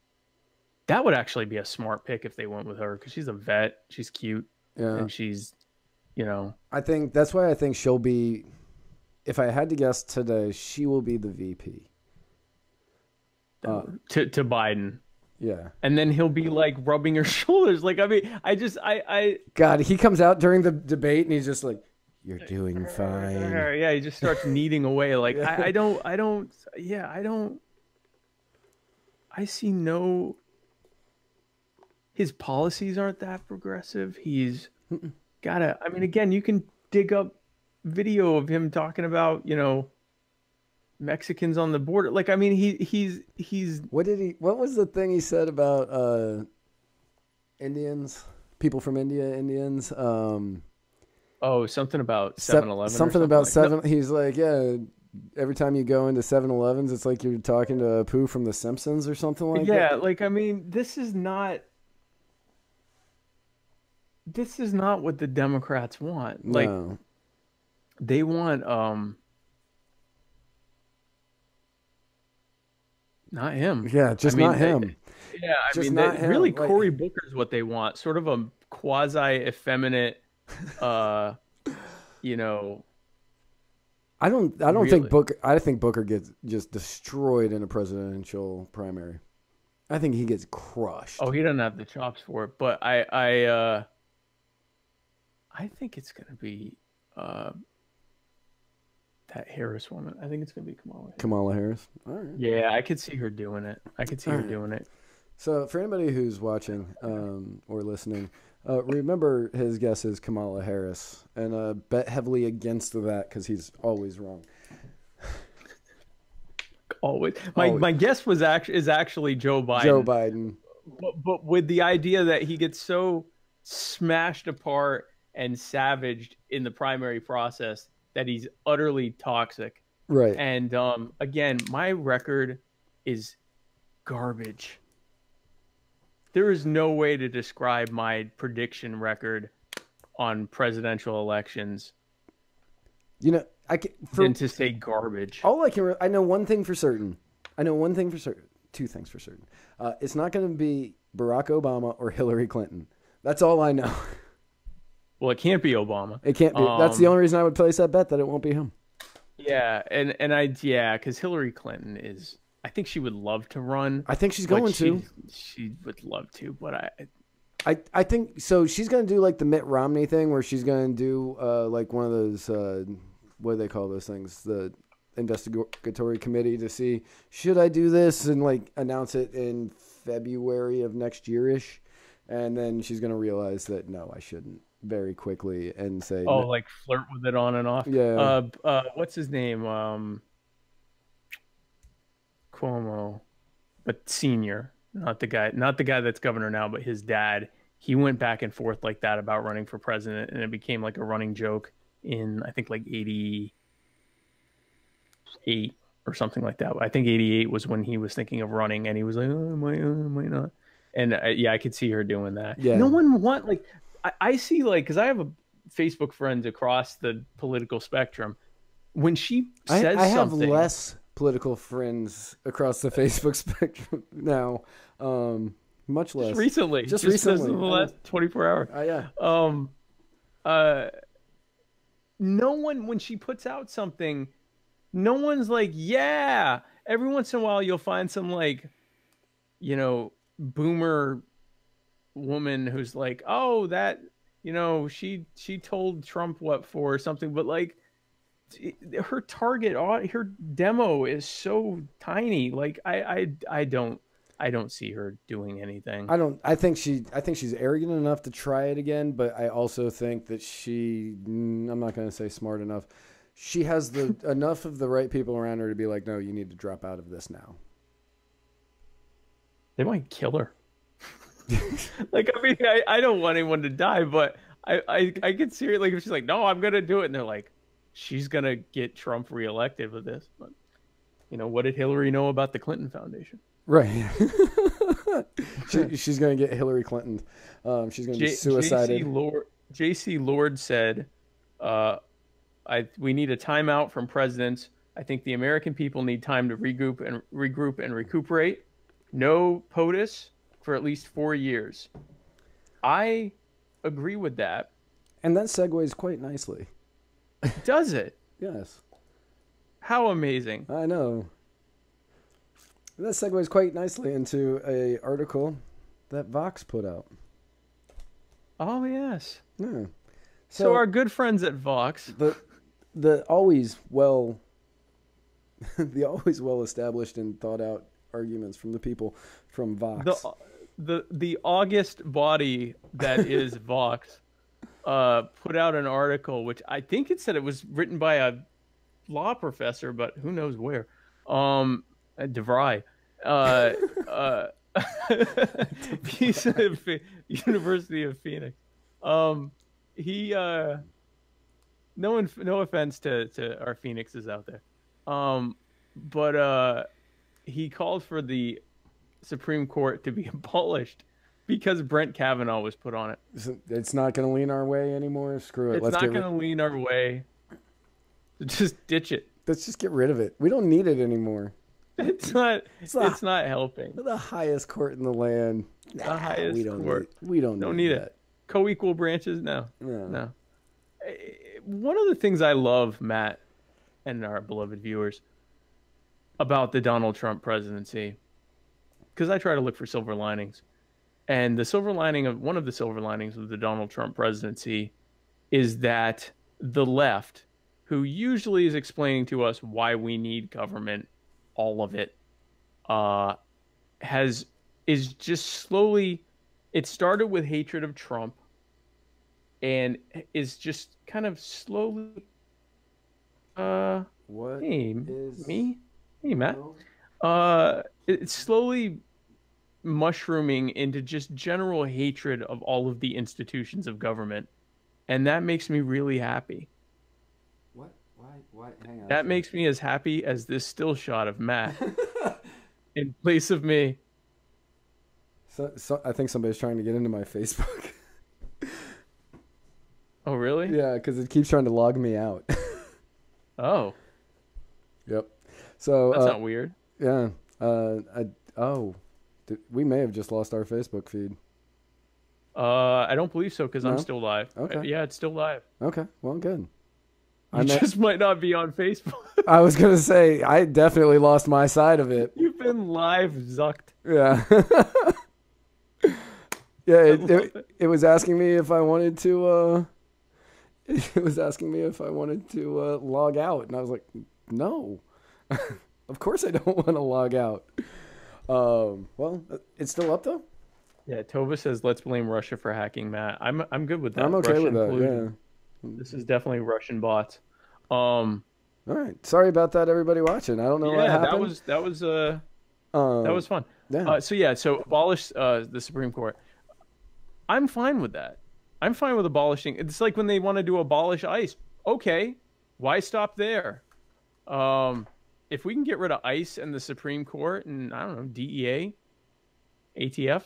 That would actually be a smart pick if they went with her, because she's a vet, she's cute, and she's, you know. I think that's why I think she'll be. If I had to guess today, she will be the VP. To Biden. Yeah. And then he'll be like rubbing her shoulders. Like, I mean, I God, he comes out during the debate and he's just like, You're doing fine. Yeah, he just starts kneading away. Like, I see no, his policies aren't that progressive. He's I mean, again, you can dig up video of him talking about, Mexicans on the border. Like, I mean, he's what was the thing he said about Indians, people from India, Indians? Something about 7-Eleven. Something about seven. He's like, yeah, every time you go into 7-Elevens, it's like you're talking to Pooh from The Simpsons or something like that. Yeah, like, I mean, this is not what the Democrats want. Like, no. They want not him. Yeah, just not him. Yeah, I mean, really, Cory Booker is what they want. Sort of a quasi-effeminate, I don't really think Booker. I think Booker gets just destroyed in a presidential primary. I think he gets crushed. Oh, he doesn't have the chops for it. But I think it's gonna be that Harris woman. I think it's gonna be Kamala Harris. All right. Yeah, I could see her doing it. Doing it. So for anybody who's watching or listening, remember his guess is Kamala Harris, and bet heavily against that because he's always wrong. Always. My guess is actually Joe Biden. Joe Biden. But with the idea that he gets so smashed apart and savaged in the primary process that he's utterly toxic. Right. And again, my record is garbage. There is no way to describe my prediction record on presidential elections than to say garbage. I know one thing for certain. Two things for certain. It's not going to be Barack Obama or Hillary Clinton. That's all I know. Well, it can't be Obama. It can't be. That's the only reason I would place that bet, that it won't be him. Yeah, because Hillary Clinton is. I think she would love to run. I think she's going to. She would love to, but I think so. She's going to do like the Mitt Romney thing, where she's going to do like one of those what do they call those things? The investigatory committee to see, should I do this, and like announce it in February of next year-ish, and then she's going to realize that no, I shouldn't, very quickly, and say, no. Like flirt with it on and off. Yeah. What's his name? Cuomo, but senior, not the guy that's governor now, but his dad. He went back and forth like that about running for president, and it became like a running joke in, I think, like 88 or something like that. I think 88 was when he was thinking of running, and he was like, oh, might not. And I could see her doing that. Yeah. No one I see, like, because I have Facebook friends across the political spectrum. When she says I have something, less political friends across the Facebook spectrum now. Much less. Just recently. In the last 24 hours. Yeah. No one, when she puts out something, no one's like, yeah. Every once in a while, you'll find some, like, boomer woman who's like, oh, that, she told Trump what for or something. But, like, her target, her demo is so tiny. Like, I don't see her doing anything. I think she's arrogant enough to try it again, but I also think that I'm not going to say smart enough. She has enough of the right people around her to be like, no, you need to drop out of this now. They might kill her. Like, I mean, I don't want anyone to die, but I could see her, like, if she's like, no, I'm going to do it. And they're like, she's going to get Trump reelected with this. But, what did Hillary know about the Clinton Foundation? Right. She's going to get Hillary Clinton. She's going to be suicided. J.C. Lord said, we need a timeout from presidents. I think the American people need time to regroup and recuperate. No POTUS for at least 4 years. I agree with that. And that segues quite nicely. Does it? Yes. How amazing. I know. That segues quite nicely into a article that Vox put out. Oh, yes. Yeah. So our good friends at Vox, the always well established and thought out arguments from the people from Vox. The August body that is Vox put out an article, which I think it said it was written by a law professor, but who knows where. DeVry. He's at University of Phoenix. He no offense to our Phoenixes out there. But he called for the Supreme Court to be abolished because Brett Kavanaugh was put on it. It's not going to lean our way anymore. Screw it. It's not going to lean our way. Just ditch it. Let's just get rid of it. We don't need it anymore. It's not helping. The highest court in the land. The highest court. We don't need it. Co-equal branches? No. One of the things I love, Matt, and our beloved viewers, about the Donald Trump presidency, because I try to look for silver linings, and one of the silver linings of the Donald Trump presidency is that the left, who usually is explaining to us why we need government, all of it, is just slowly. It started with hatred of Trump, and is just kind of slowly. What? Hey, is me? Hey, Matt. It's slowly mushrooming into just general hatred of all of the institutions of government, and that makes me really happy. What? Why? Hang on. That makes me as happy as this still shot of Matt in place of me. So I think somebody's trying to get into my Facebook. Oh, really? Yeah, because it keeps trying to log me out. Oh. Yep. So that's not weird. Yeah. We may have just lost our Facebook feed. I don't believe so because No? I'm still live. Okay. Yeah, it's still live. Okay. Well, good. You just might not be on Facebook. I was gonna say I definitely lost my side of it. You've been live zucked. Yeah. Yeah. It was asking me if I wanted to. It was asking me if I wanted to log out, and I was like, no. Of course I don't want to log out. Well, it's still up though. Yeah, Tova says let's blame Russia for hacking Matt. I'm good with that. I'm okay with that. Collusion. Yeah. This is definitely Russian bots. All right. Sorry about that, everybody watching. I don't know what happened. that was fun. Yeah. So abolish the Supreme Court. I'm fine with that. I'm fine with abolishing. It's like when they wanted to abolish ICE. Okay, why stop there? If we can get rid of ICE and the Supreme Court and I don't know DEA, ATF,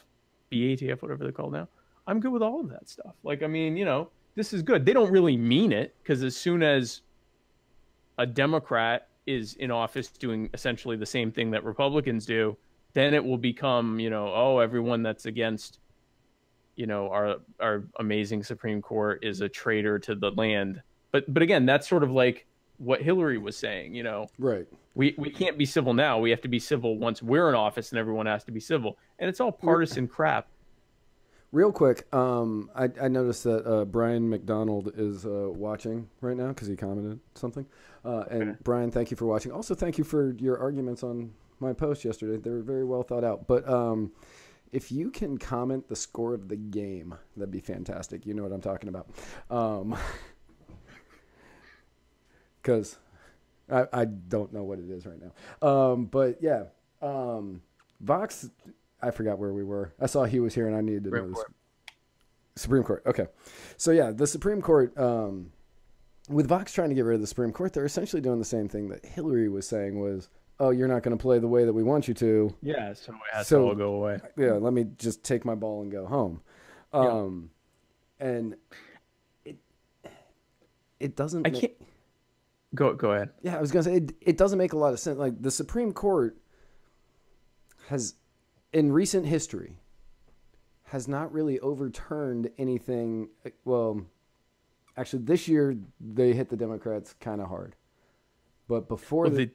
BATF, whatever they're called now, I'm good with all of that stuff. Like, I mean, this is good. They don't really mean it because as soon as a Democrat is in office doing essentially the same thing that Republicans do, then it will become, everyone that's against, our amazing Supreme Court is a traitor to the land. But again, that's sort of like what Hillary was saying, Right. We can't be civil now. We have to be civil once we're in office and everyone has to be civil. And it's all partisan crap. Real quick, I noticed that Brian McDonald is watching right now because he commented something. And Brian, thank you for watching. Also, thank you for your arguments on my post yesterday. They were very well thought out. But if you can comment the score of the game, that'd be fantastic. You know what I'm talking about. Because I don't know what it is right now. But yeah, Vox, I forgot where we were. I saw he was here and I needed to know this. Supreme Court. Okay. So yeah, the Supreme Court, with Vox trying to get rid of the Supreme Court, they're essentially doing the same thing that Hillary was saying was, oh, you're not going to play the way that we want you to. Yeah, so it has to all go away. Yeah, let me just take my ball and go home. And it doesn't... Go ahead. Yeah, I was going to say, it doesn't make a lot of sense. Like, the Supreme Court has, in recent history, has not really overturned anything. Well, actually, this year, they hit the Democrats kind of hard. But before... they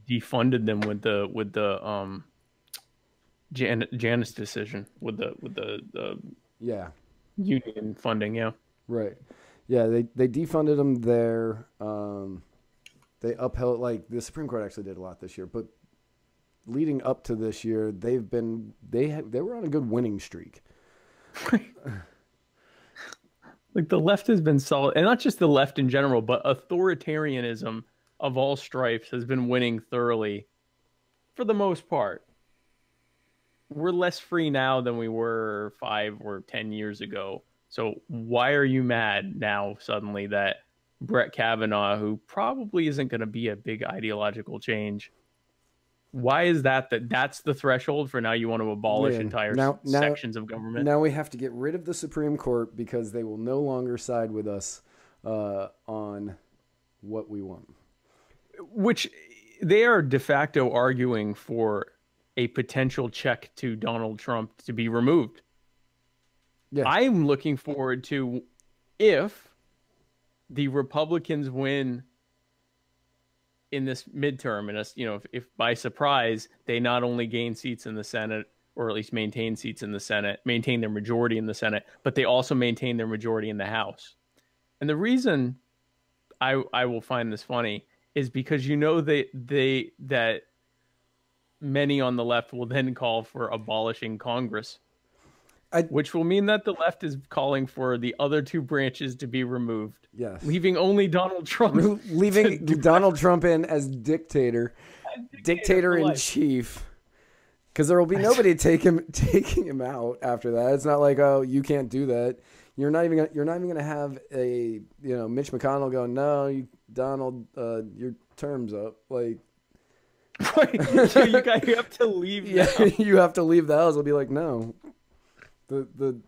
defunded them with the Janus decision with the yeah, union funding. Yeah, right. Yeah, they defunded them there. They upheld, like, the Supreme Court actually did a lot this year, but leading up to this year, they were on a good winning streak. Like, the left has been solid, and not just the left in general, but authoritarianism of all stripes has been winning thoroughly for the most part. We're less free now than we were 5 or 10 years ago. So why are you mad now suddenly that Brett Kavanaugh, who probably isn't going to be a big ideological change, why is that's the threshold for now you want to abolish entire sections of government? Now we have to get rid of the Supreme Court because they will no longer side with us on what we want. Which they are de facto arguing for a potential check to Donald Trump to be removed. Yeah. I'm looking forward to, if the Republicans win in this midterm, and if by surprise they not only gain seats in the Senate, or at least maintain seats in the Senate, maintain their majority in the Senate, but they also maintain their majority in the House. And the reason I will find this funny is because that many on the left will then call for abolishing Congress, which will mean that the left is calling for the other two branches to be removed. Yes. Leaving only Donald Trump. Leaving Donald Trump in as dictator in chief. Because there will be nobody taking him out after that. It's not like, oh, you can't do that. You're not even gonna have a Mitch McConnell going, no, Donald, your term's up. Like, right. you have to leave. Yeah, you have to leave the house. I'll be like, no. The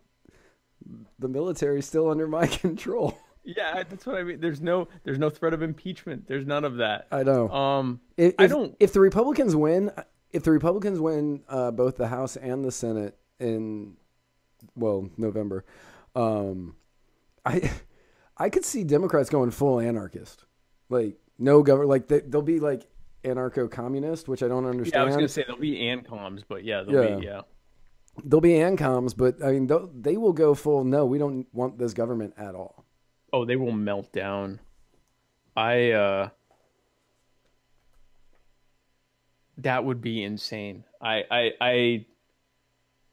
military's still under my control. Yeah, that's what I mean. There's no threat of impeachment. There's none of that. I know. If the Republicans win, both the House and the Senate in November, I could see Democrats going full anarchist, like no government, like they'll be like anarcho-communist, which I don't understand. Yeah, I was gonna say they'll be ancoms, but they'll be. They'll be ANCOMs, but I mean, they will go full, no, we don't want this government at all. Oh, they will melt down. That would be insane. I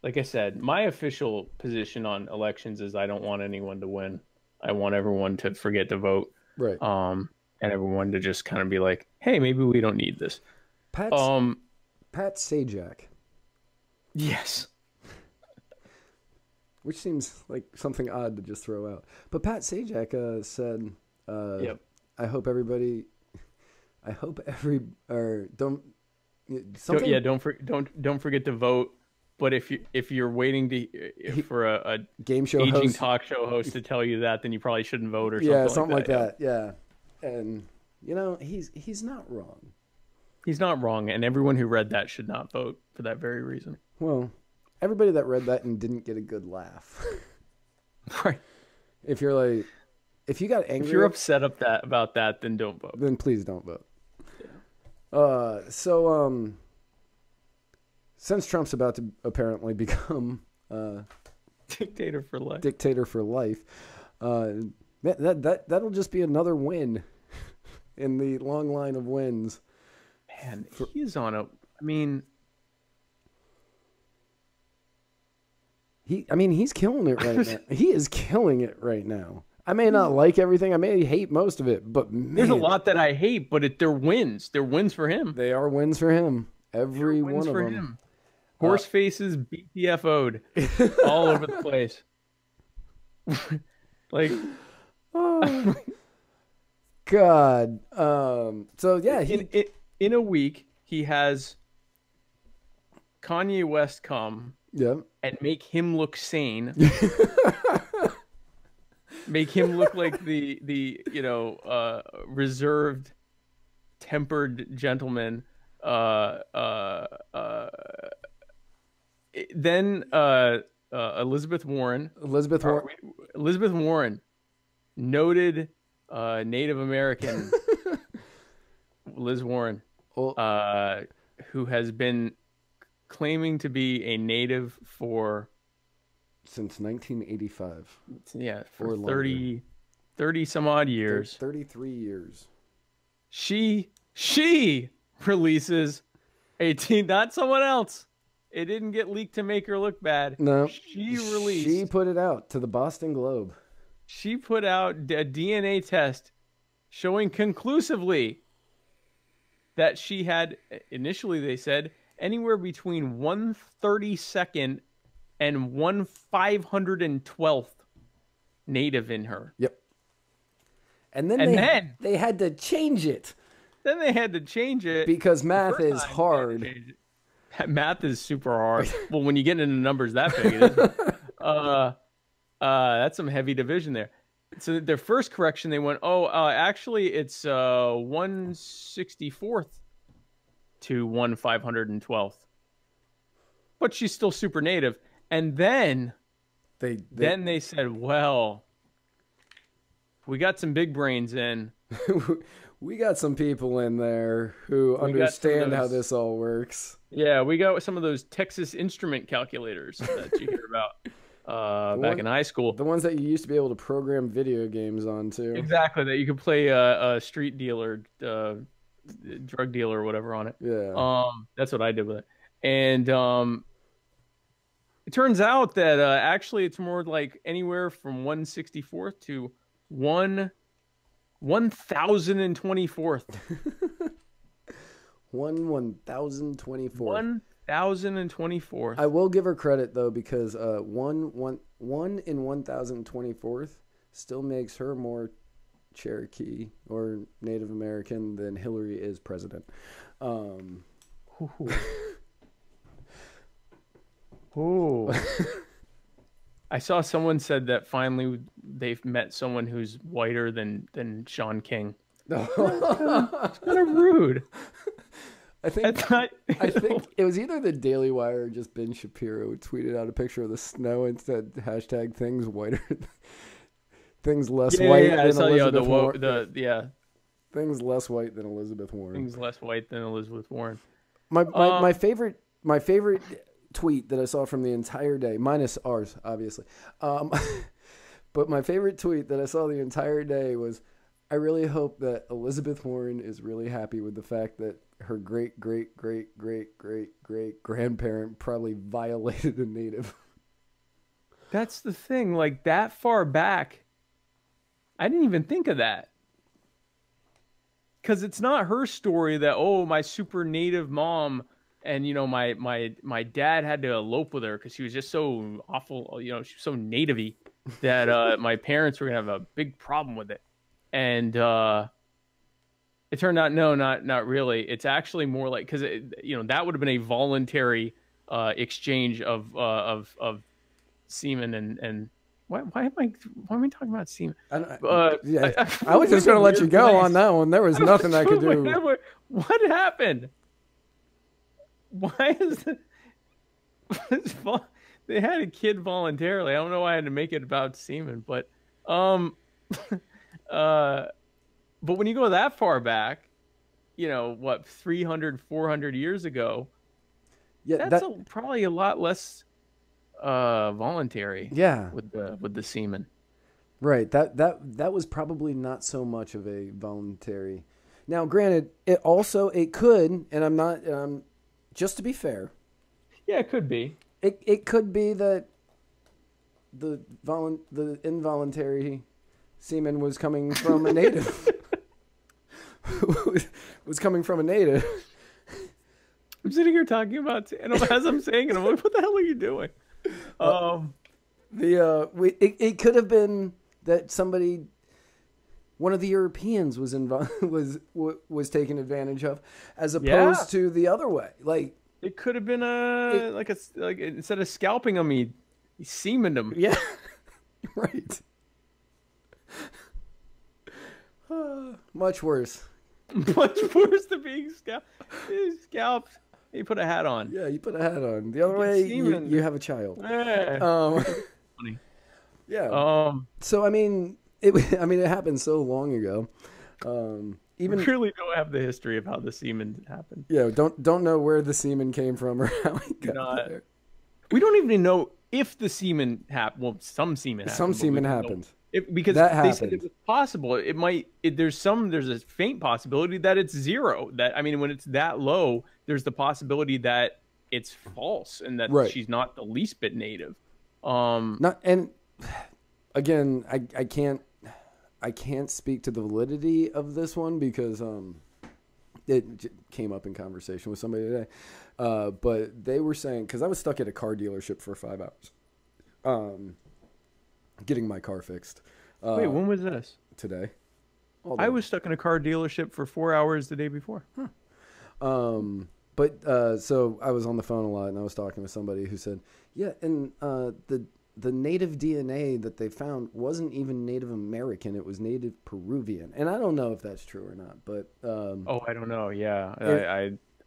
like I said, my official position on elections is I don't want anyone to win. I want everyone to forget to vote. Right. And everyone to just kind of be like, hey, maybe we don't need this. Pat Sajak. Yes. Which seems like something odd to just throw out. But Pat Sajak said, yep. Don't forget to vote. But if you're waiting for a game show aging host, talk show host to tell you that, then you probably shouldn't vote or something like that. Yeah. And he's not wrong. He's not wrong, and everyone who read that should not vote for that very reason. Well, everybody that read that and didn't get a good laugh. Right. If you got angry, if you're upset about that, then don't vote. Then please don't vote. Yeah. Since Trump's about to apparently become dictator for life, that'll just be another win in the long line of wins. Man, he's on a. I mean, he's killing it right now. He is killing it right now. I may not like everything. I may hate most of it, but man, there's a lot that I hate. But they're wins. They're wins for him. They are wins for him. Every one of them. Him. Horse faces BTFO'd all over the place. Like, oh, God. So yeah, in a week he has Kanye West come. Yeah. And make him look sane. Make him look like the reserved, tempered gentleman. Then Elizabeth Warren, noted Native American Liz Warren, who has been claiming to be a native since 1985. Yeah, for 30 30 some odd years. 33 years. She releases not someone else. It didn't get leaked to make her look bad. No. She put it out to the Boston Globe. She put out a DNA test showing conclusively that she had, initially they said, anywhere between 1/32nd and 1/512th native in her. Yep. And then they had to change it. Then they had to change it. Because math is hard. Math is super hard. Well, when you get into numbers that big, it is. That's some heavy division there. So their first correction, they went, actually it's 1/64th to 1/512th. But she's still super native. And then they said, well, we got some big brains in. We got some people in there who understand how this all works. Yeah, we got some of those Texas Instrument calculators that you hear about back in high school. The ones that you used to be able to program video games on, too. Exactly, that you could play a street dealer, drug dealer or whatever on it. Yeah. That's what I did with it. And it turns out that actually it's more like anywhere from 1/64th to 1024th. 1024th. 1024th. I will give her credit though, because one in 1024th still makes her more Cherokee or Native American than Hillary is president. Ooh. I saw someone said that finally they've met someone who's whiter than Sean King. It's kind of rude. I think it was either the Daily Wire or just Ben Shapiro who tweeted out a picture of the snow and said hashtag things whiter, things less white than Elizabeth Warren. Things less white than Elizabeth Warren. Things less white than Elizabeth Warren. My favorite tweet that I saw from the entire day, minus ours, obviously. But my favorite tweet that I saw the entire day was, I really hope that Elizabeth Warren is really happy with the fact that her great grandparent probably violated a native. That's the thing. Like, that far back, I didn't even think of that. Because it's not her story that, my super native mom and, my dad had to elope with her because she was just so awful, she was so native-y that my parents were going to have a big problem with it. And it turned out, no, not really. It's actually more like, because, that would have been a voluntary exchange of semen and why am I talking about semen? I was just going to let you go on that one. There was nothing I could do. What happened? Why is it? They had a kid voluntarily. I don't know why I had to make it about semen, but but when you go that far back, 300, 400 years ago, that's probably a lot less voluntary. Yeah, with the semen. Right. That was probably not so much of a voluntary. Now, granted, it could, and I'm not. Just to be fair. Yeah, it could be. It could be that the involuntary semen was coming from a native. was coming from a native. I'm sitting here talking about, and as I'm saying it, I'm like, what the hell are you doing? It could have been that one of the Europeans was taken advantage of, as opposed to the other way. Like, it could have been like instead of scalping him, he semened him. Yeah, right. Much worse. Much worse than being scalped. Scalped. You put a hat on. Yeah, you put a hat on. The other way, you have a child. Yeah. Funny. Yeah. So I mean. It happened so long ago. We really don't have the history of how the semen happened. Yeah, don't know where the semen came from or how it got there. We don't even know if the semen happened. Well, some semen happened. Some semen happened. Because that they said it was possible. There's a faint possibility that it's zero. That, I mean, when it's that low, there's the possibility that it's false and that she's not the least bit native. And again, I can't speak to the validity of this one because it came up in conversation with somebody today. But they were saying, because I was stuck at a car dealership for 5 hours, getting my car fixed. Wait, when was this? Today. I was stuck in a car dealership for 4 hours the day before. So I was on the phone a lot, and I was talking with somebody who said, yeah, and the native DNA that they found wasn't even Native American. It was Native Peruvian. And I don't know if that's true or not, but... I don't know. Yeah,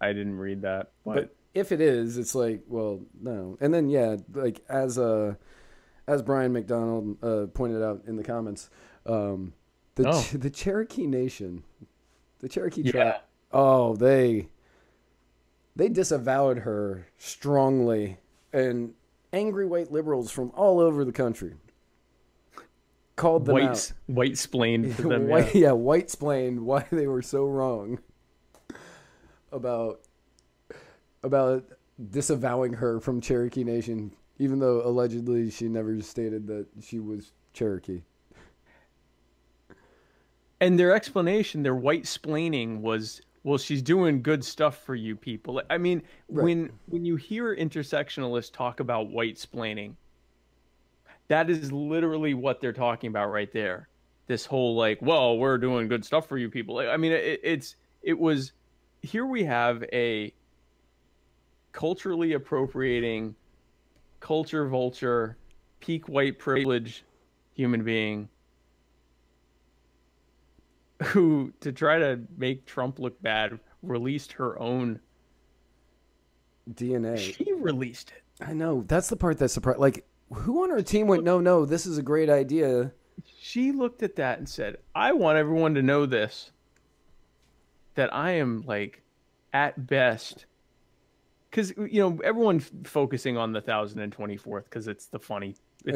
I didn't read that. But if it is, it's like, well, no. And then, yeah, like as Brian McDonald pointed out in the comments, the Cherokee Nation, the Cherokee tribe, they disavowed her strongly, and angry white liberals from all over the country called them out. White-splained to them. White-splained why they were so wrong about disavowing her from Cherokee Nation, even though allegedly she never stated that she was Cherokee. And their explanation, their white-splaining was, well, she's doing good stuff for you people. I mean, when you hear intersectionalists talk about white-splaining, that is literally what they're talking about right there. This whole like, well, we're doing good stuff for you people. I mean, it was, here we have a culturally appropriating, culture vulture, peak white privilege human being who, to try to make Trump look bad, released her own DNA. She released it. I know. That's the part that's surprised. Like, who on her team went, no, this is a great idea? She looked at that and said, I want everyone to know this, that I am, like, at best, because, you know, everyone's focusing on the 1024th because it's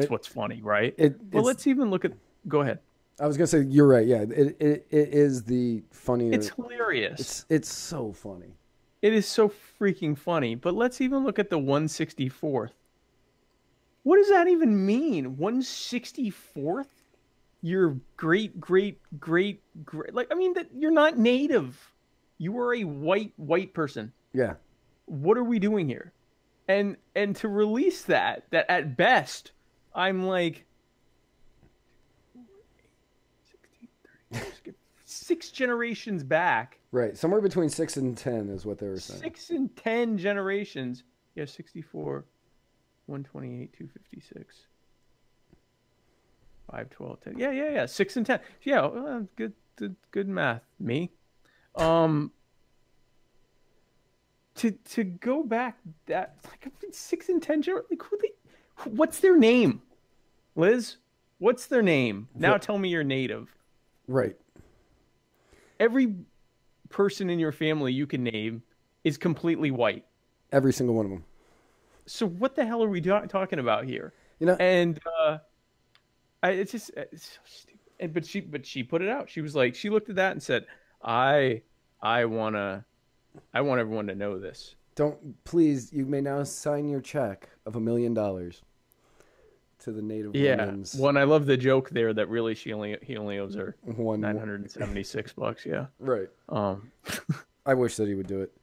what's funny, right? Well, let's even look at, go ahead. I was going to say, you're right. Yeah, it is the funniest. It's hilarious. It's so funny. It is so freaking funny. But let's even look at the 164th. What does that even mean? 164th? You're great. Like, I mean, that you're not native. You are a white person. Yeah. What are we doing here? And to release that at best, I'm like, 6 generations back. Right. Somewhere between 6 and 10 is what they were saying. 6 and 10 generations. Yeah, 64, 128, 256, 5, 12, 10. Yeah. 6 and 10. Yeah, well, good math. Me. To go back that, like, 6 and 10 like, what's their name? Liz, what's their name? Now tell me you're native. Right. Every person in your family you can name is completely white. Every single one of them. So what the hell are we talking about here? You know, and it's so stupid. But she put it out. She was like, she looked at that and said, I want everyone to know this. Please, you may now sign your check of $1 million to the Native women's. Well, and I love the joke there that really he only owes her $976. Yeah. Right. I wish that he would do it.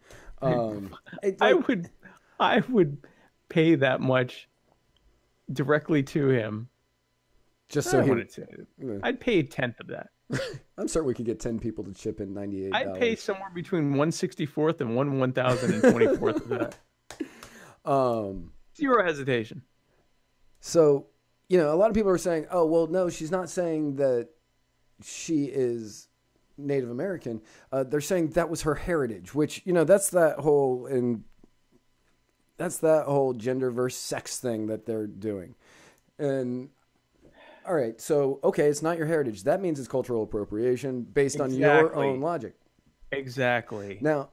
I would pay that much directly to him. Just so I'd pay a tenth of that. I'm certain we could get 10 people to chip in $98. I'd pay somewhere between 1/64th and 1/1024th of that. Zero hesitation. So, you know, a lot of people are saying, oh, well, no, she's not saying that she is Native American. They're saying that was her heritage, which, you know, that's that whole gender versus sex thing that they're doing. And all right, so, okay, it's not your heritage. That means it's cultural appropriation based on your own logic. Exactly. Now,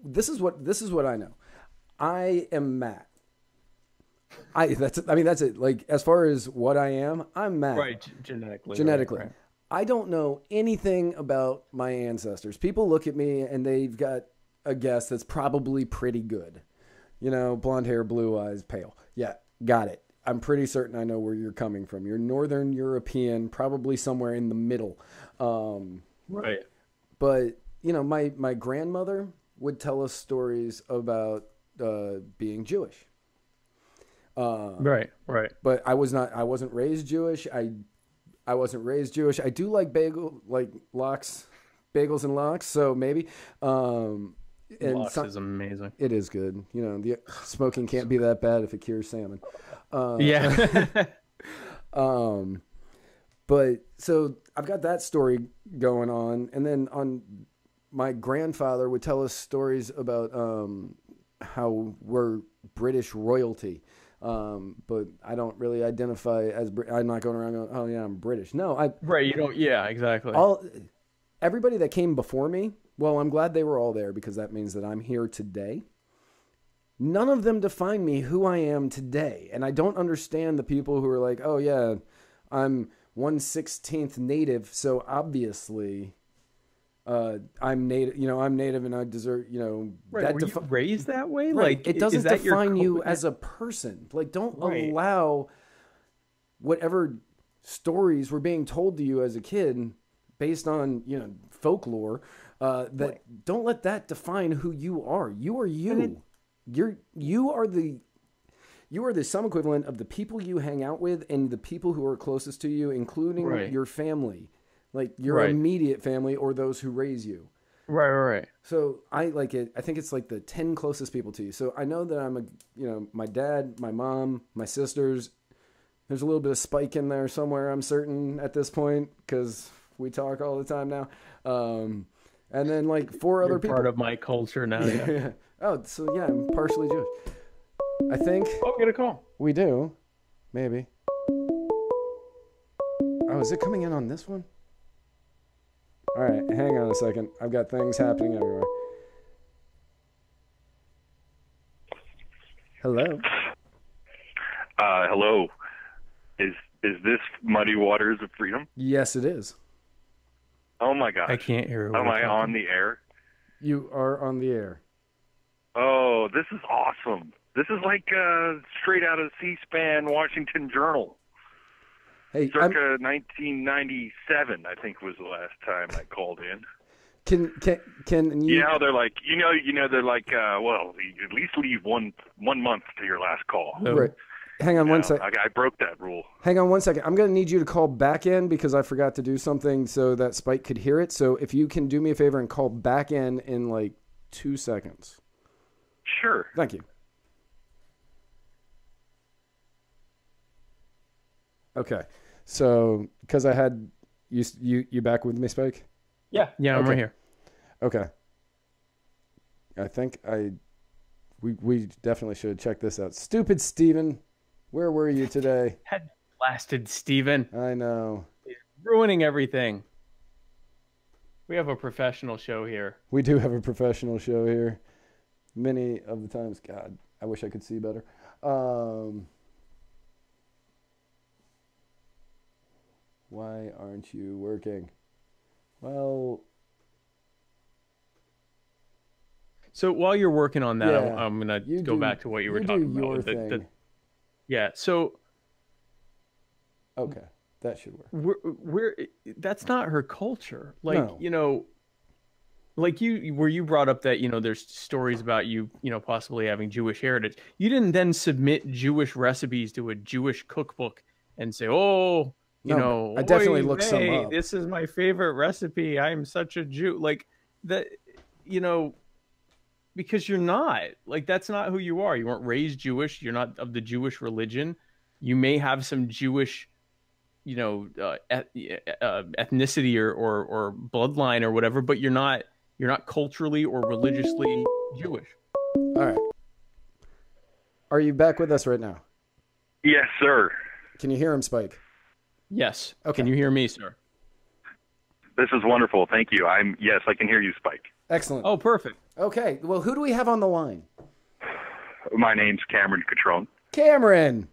this is what I know. I am Matt. That's it. Like, as far as what I am, I'm Matt. Right, genetically. Genetically. Right. I don't know anything about my ancestors. People look at me and they've got a guess that's probably pretty good. You know, blonde hair, blue eyes, pale. Yeah, got it. I'm pretty certain I know where you're coming from. You're Northern European, probably somewhere in the middle. Right. But, you know, my grandmother would tell us stories about being Jewish. Right. But I wasn't raised Jewish. I wasn't raised Jewish. I do like bagels and lox. So maybe, and lox is amazing. It is good. You know, the smoking can't be that bad if it cures salmon. Yeah. But so I've got that story going on. And then my grandfather would tell us stories about, how we're British royalty. But I don't really identify as I'm not going around going, oh yeah, I'm British. No, right. You don't. Yeah, exactly. Everybody that came before me, well, I'm glad they were all there because that means that I'm here today. None of them define me who I am today. And I don't understand the people who are like, oh yeah, I'm 1/16 native. So obviously, I'm native, I'm native and I deserve, right. Were you raised that way? Right. Like, it doesn't define you as a person. Like, don't allow whatever stories were being told to you as a kid based on, folklore, don't let that define who you are. You are you. You are the sum equivalent of the people you hang out with and the people who are closest to you, including your family. Like your immediate family or those who raise you. Right. So I like it. I think it's like the 10 closest people to you. So I know that I'm my dad, my mom, my sisters. There's a little bit of Spike in there somewhere, I'm certain at this point, because we talk all the time now. And then like 4 other people. Part of my culture now. Yeah. Oh, so yeah, I'm partially Jewish. I think. Oh, we get a call. We do. Maybe. Oh, is it coming in on this one? All right, hang on a second. I've got things happening everywhere. Hello. Hello. Is this Muddy Waters of Freedom? Yes, it is. Oh my gosh. I can't hear. Am I on the air? You are on the air. Oh, this is awesome. This is like straight out of C-SPAN Washington Journal. Hey, Circa 1997, I think was the last time I called in. Can you? You know, they're like, they're like, well, at least leave one month to your last call. Right. Hang on one second. I broke that rule. Hang on one second. I'm going to need you to call back in because I forgot to do something so that Spike could hear it. So if you can do me a favor and call back in like 2 seconds. Sure. Thank you. Okay. So, because I had you back with me, Spike? Yeah, I'm right here. Okay. I think we definitely should check this out. Stupid Steven, where were you today? Had blasted Steven. I know. He's ruining everything. We have a professional show here. We do have a professional show here. Many of the times, God, I wish I could see better. Why aren't you working? Well, so while you're working on that, yeah, I'm gonna go back to what you were talking about. Yeah. So. Okay, that should work. That's not her culture. Like no. Like where you brought up that there's stories about you possibly having Jewish heritage. You didn't then submit Jewish recipes to a Jewish cookbook and say, oh. I definitely looked some up. This is my favorite recipe. I'm such a Jew. Like that, because you're not. Like, that's not who you are. You weren't raised Jewish. You're not of the Jewish religion. You may have some Jewish, ethnicity or bloodline or whatever, but you're not culturally or religiously Jewish. All right. Are you back with us right now? Yes, sir. Can you hear him, Spike? Yes. Okay. Can you hear me, sir? This is wonderful. Thank you. Yes, I can hear you, Spike. Excellent. Oh, perfect. Okay. Well, who do we have on the line? My name's Cameron Catrone. Cameron.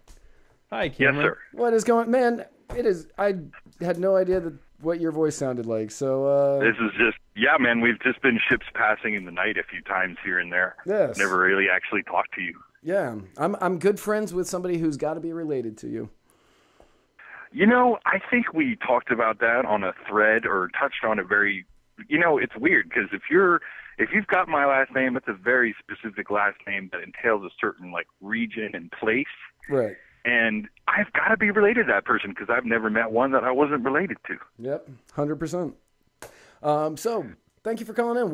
Hi, Cameron. Yes, sir. What is going, man? It is. I had no idea what your voice sounded like. So This is just, yeah, man. We've just been ships passing in the night a few times here and there. Yes. Never really actually talked to you. Yeah, I'm good friends with somebody who's got to be related to you. You know, I think we talked about that on a thread or touched on it very. You know, it's weird because if you've got my last name, it's a very specific last name that entails a certain like region and place. Right. And I've got to be related to that person because I've never met one that I wasn't related to. Yep, 100%. So thank you for calling in.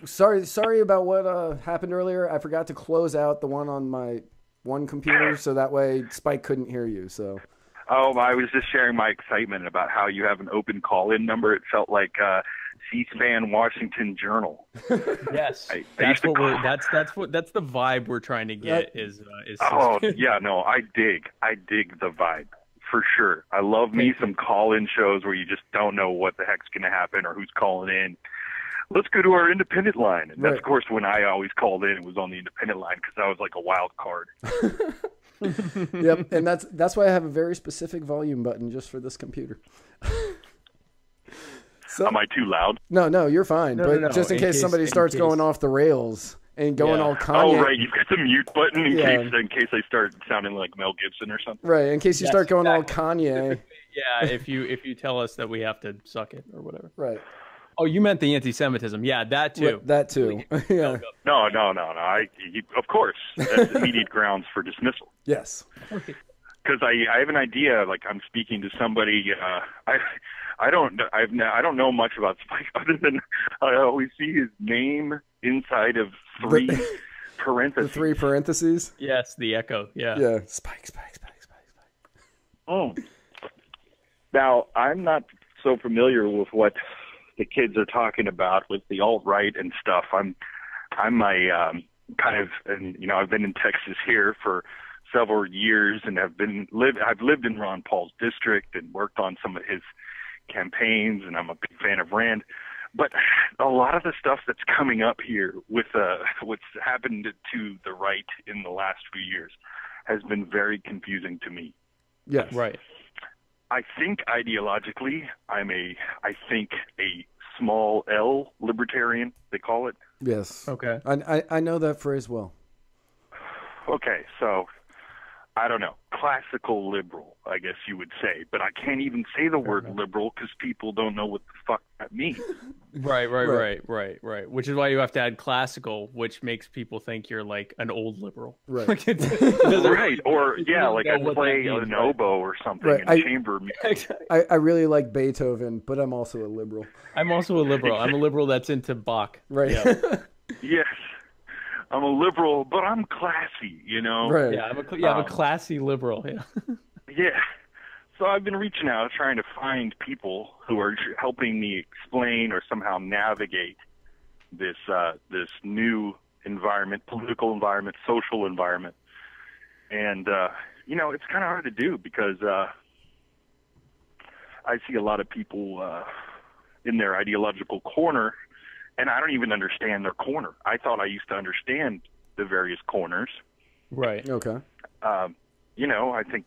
Sorry about what happened earlier. I forgot to close out the one on my one computer, so that way Spike couldn't hear you. So. Oh, I was just sharing my excitement about how you have an open call-in number. It felt like C-SPAN Washington Journal. Yes, that's the vibe we're trying to get. Oh yeah, no, I dig the vibe for sure. I love me some call-in shows where you just don't know what the heck's going to happen or who's calling in. Let's go to our independent line, and that's of course when I always called in. It was on the independent line because I was like a wild card. Yep, and that's why I have a very specific volume button just for this computer. So, am I too loud? No, you're fine. No. Just in case somebody starts going off the rails and going all Kanye. Oh, right, you've got the mute button in case I start sounding like Mel Gibson or something. Right, in case you start going all Kanye. Yeah, if you tell us that we have to suck it or whatever. Right. Oh, you meant the anti-Semitism. Yeah, that too. That too. Yeah. No. Of course, that's immediate grounds for dismissal. Yes. Because I have an idea. Like I'm speaking to somebody. I don't know much about Spike other than I always see his name inside of three parentheses. The three parentheses. Yes, the echo. Yeah. Yeah. Spike. Oh. Now I'm not so familiar with what the kids are talking about with the alt-right and stuff. I'm my kind of, and you know, I've been in Texas here for several years, and I've lived in Ron Paul's district and worked on some of his campaigns, and I'm a big fan of Rand. But a lot of the stuff that's coming up here with what's happened to the right in the last few years has been very confusing to me. Yes. Right. I think ideologically, I think a small L libertarian, they call it. Yes. Okay. I know that phrase well. Okay, so I don't know, classical liberal, I guess you would say, but I can't even say the word liberal because people don't know what the fuck that means. Right. Which is why you have to add classical, which makes people think you're like an old liberal. Right. Right. Or like I play an oboe or something in chamber music. I really like Beethoven, but I'm also a liberal. I'm also a liberal. I'm a liberal that's into Bach. Right. Yeah. Yes. I'm a liberal, but I'm classy, you know? Right. Yeah, I'm a classy liberal. Yeah. Yeah. So I've been reaching out, trying to find people who are helping me explain or somehow navigate this new environment, political environment, social environment. And, you know, it's kind of hard to do because I see a lot of people in their ideological corner, and I don't even understand their corner. I thought I used to understand the various corners. Right. Okay. You know, I think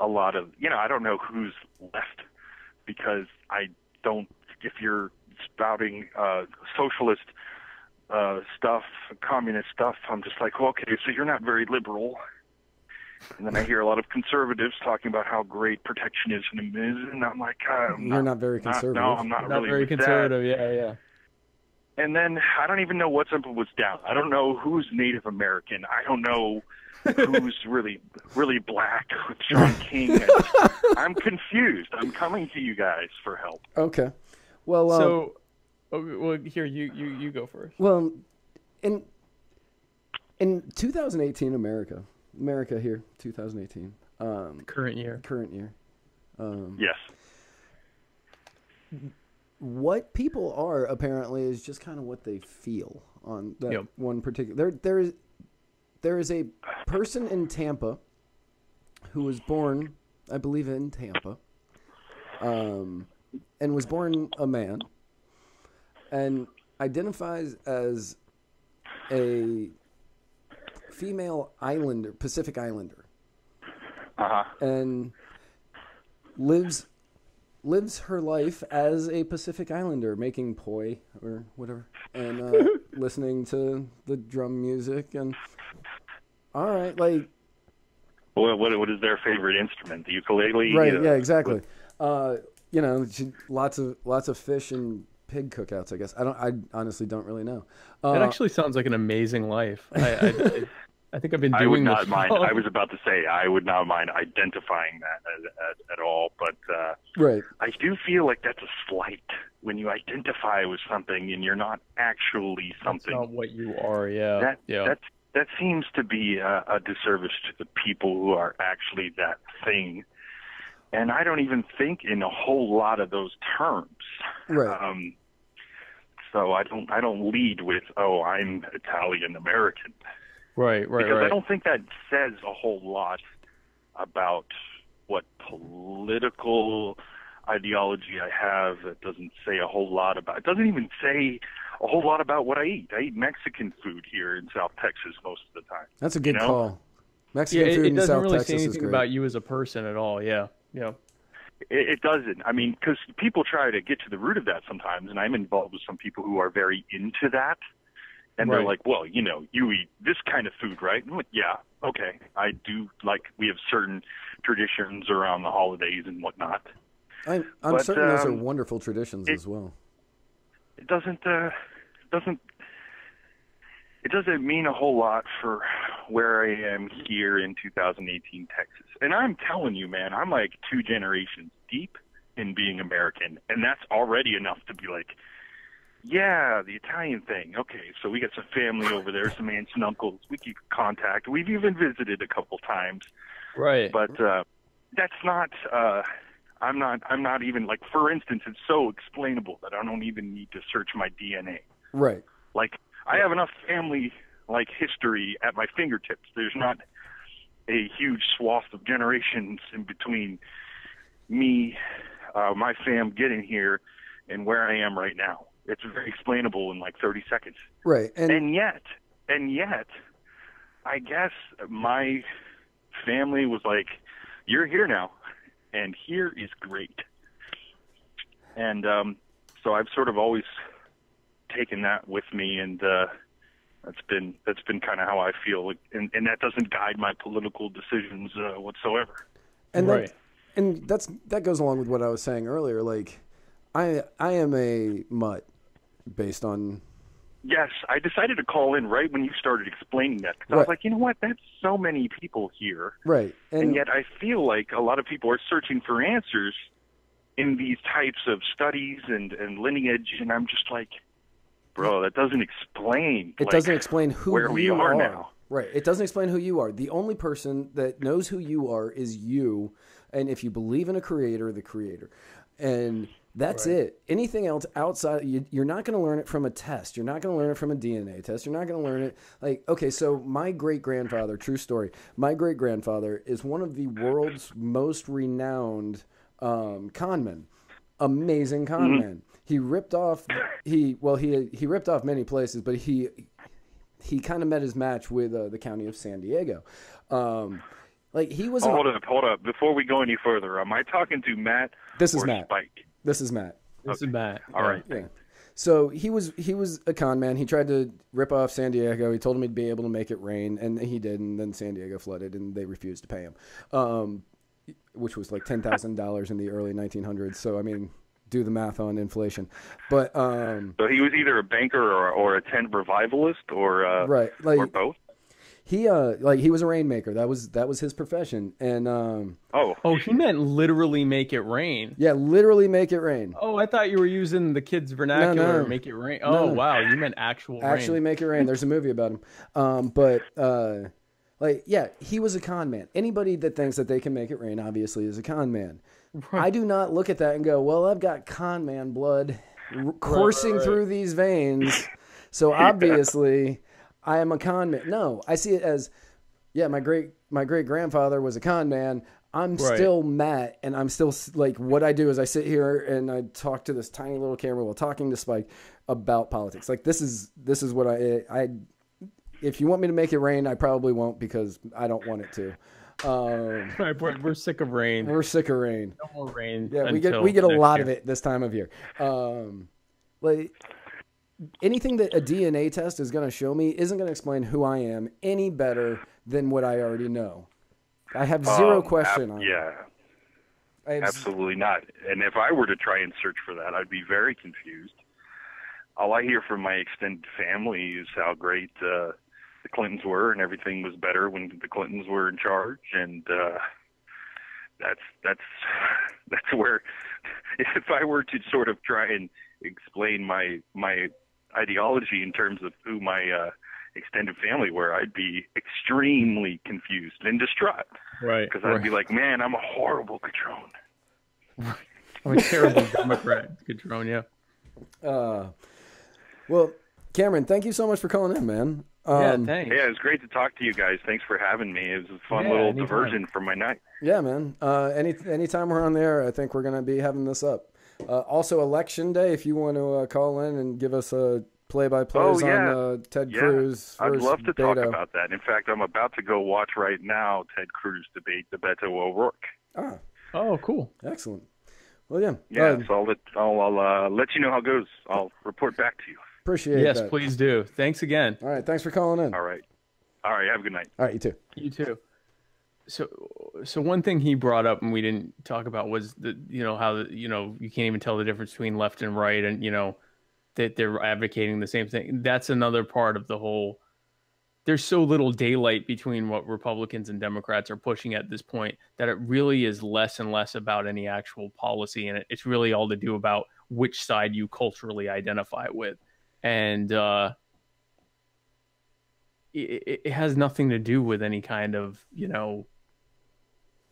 a lot of, you know, I don't know who's left because I don't, if you're spouting socialist stuff, communist stuff, I'm just like, well, okay, so you're not very liberal. And then I hear a lot of conservatives talking about how great protectionism is, and I'm like, you're not very conservative. No, I'm not really very conservative. That. Yeah. And then I don't even know what's up and what's down. I don't know who's Native American. I don't know who's really black with John King. I'm confused. I'm coming to you guys for help. Okay. Well, here you go first. Well, in 2018, America here, 2018. Current year. Yes. What people are apparently is just kind of what they feel on that one particular. There is a person in Tampa who was born, I believe, in Tampa, and was born a man, and identifies as a female islander, Pacific Islander, and lives her life as a Pacific Islander, making poi or whatever, and listening to the drum music. And all right, like, what is their favorite instrument? The ukulele? Right. Yeah. Exactly. Lots of fish and pig cookouts, I guess. I honestly don't really know. It actually sounds like an amazing life. I think I've been doing. I would not this mind. I was about to say I would not mind identifying that at all, but right. I do feel like that's a slight when you identify with something and you're not actually something. That's not what you are. Yeah. That seems to be a disservice to the people who are actually that thing. And I don't even think in a whole lot of those terms. Right. So I don't lead with, oh, I'm Italian American. Right. Because I don't think that says a whole lot about what political ideology I have. It doesn't say a whole lot about. It doesn't even say a whole lot about what I eat. I eat Mexican food here in South Texas most of the time. That's a good call. Mexican food in South Texas is great. It doesn't really say anything about you as a person at all. Yeah. Yeah. It doesn't. I mean, because people try to get to the root of that sometimes, and I'm involved with some people who are very into that. And they're like, well, you eat this kind of food, right? And I'm like, yeah, okay. I do. Like, we have certain traditions around the holidays and whatnot. I'm certain those are wonderful traditions as well. It doesn't mean a whole lot for where I am here in 2018 Texas. And I'm telling you, man, I'm like 2 generations deep in being American, and that's already enough to be like, yeah, the Italian thing. Okay, so we got some family over there, some aunts and uncles. We keep contact. We've even visited a couple times. Right. But that's not. I'm not even like. For instance, it's so explainable that I don't even need to search my DNA. Right. Like, I have enough family history at my fingertips. There's not a huge swath of generations in between me, my fam getting here, and where I am right now. It's very explainable in 30 seconds. Right. And yet, I guess my family was like, you're here now, and here is great. And so I've sort of always taken that with me, and that's been kind of how I feel. And that doesn't guide my political decisions whatsoever. And right. That goes along with what I was saying earlier. Like, I am a mutt based on. Yes, I decided to call in right when you started explaining that, because I was like, you know what? That's so many people here, right? And yet I feel like a lot of people are searching for answers in these types of studies and lineage, and I'm just like, bro, that doesn't explain. It doesn't explain where we are now. Right. It doesn't explain who you are. The only person that knows who you are is you, and if you believe in a creator, the creator, and that's it. Anything else outside, you're not going to learn it from a test. You're not going to learn it from a DNA test. You're not going to learn it. Like, okay, so my great-grandfather, true story, my great-grandfather is one of the world's most renowned con men. Amazing con man. He ripped off, he ripped off many places, but he kind of met his match with the county of San Diego. Like, he was. Hold up. Before we go any further, am I talking to Matt? This is Matt. Spike? This is Matt. This is Matt. All right. Yeah. So he was a con man. He tried to rip off San Diego. He told him he'd be able to make it rain, and he did. And then San Diego flooded, and they refused to pay him, which was like $10,000 in the early 1900s. So I mean, do the math on inflation. But so he was either a banker or a tent revivalist, or right, like, or both. He he was a rainmaker. That was his profession. And he meant literally make it rain. Yeah, literally make it rain. Oh, I thought you were using the kids' vernacular. No. Make it rain. Oh, no. Wow, you meant actually rain. Make it rain. There's a movie about him. He was a con man. Anybody that thinks that they can make it rain obviously is a con man. Right. I do not look at that and go, well, I've got con man blood coursing through these veins, so obviously I am a con man. No, I see it as, my great grandfather was a con man. I'm still Matt, and I'm still like, what I do is I sit here and I talk to this tiny little camera while talking to Spike about politics. Like, this is what if you want me to make it rain, I probably won't because I don't want it to. We're sick of rain. We're sick of rain. No more rain. Yeah, we get a lot of it this time of year. Like anything that a DNA test is going to show me isn't going to explain who I am any better than what I already know. I have zero question on it. Yeah. Absolutely not. And if I were to try and search for that, I'd be very confused. All I hear from my extended family is how great the Clintons were, and everything was better when the Clintons were in charge. And that's where, if I were to sort of try and explain my ideology in terms of who my extended family were, I'd be extremely confused and distraught. Right. Because I'd be like, man, I'm a horrible Catrone. I'm a terrible Democrat, Catrone, yeah. Well, Cameron, thank you so much for calling in, man. Yeah, thanks. Yeah, it was great to talk to you guys. Thanks for having me. It was a fun little diversion from my night. Yeah, man. Anytime we're on there, I think we're going to be having this up. Also, Election Day, if you want to call in and give us a play-by-plays on Ted Cruz. I'd love to talk about that. In fact, I'm about to go watch right now Ted Cruz debate the Beto O'Rourke. Oh, cool. Excellent. Well, yeah. Yeah, so I'll let you know how it goes. I'll report back to you. Appreciate it. Yes, please do. Thanks again. All right, thanks for calling in. All right. Have a good night. All right, you too. You too. So one thing he brought up and we didn't talk about was how you can't even tell the difference between left and right, and that they're advocating the same thing. That's another part of the whole. There's so little daylight between what Republicans and Democrats are pushing at this point that it really is less and less about any actual policy, and it's really all to do about which side you culturally identify with. And it has nothing to do with any kind of,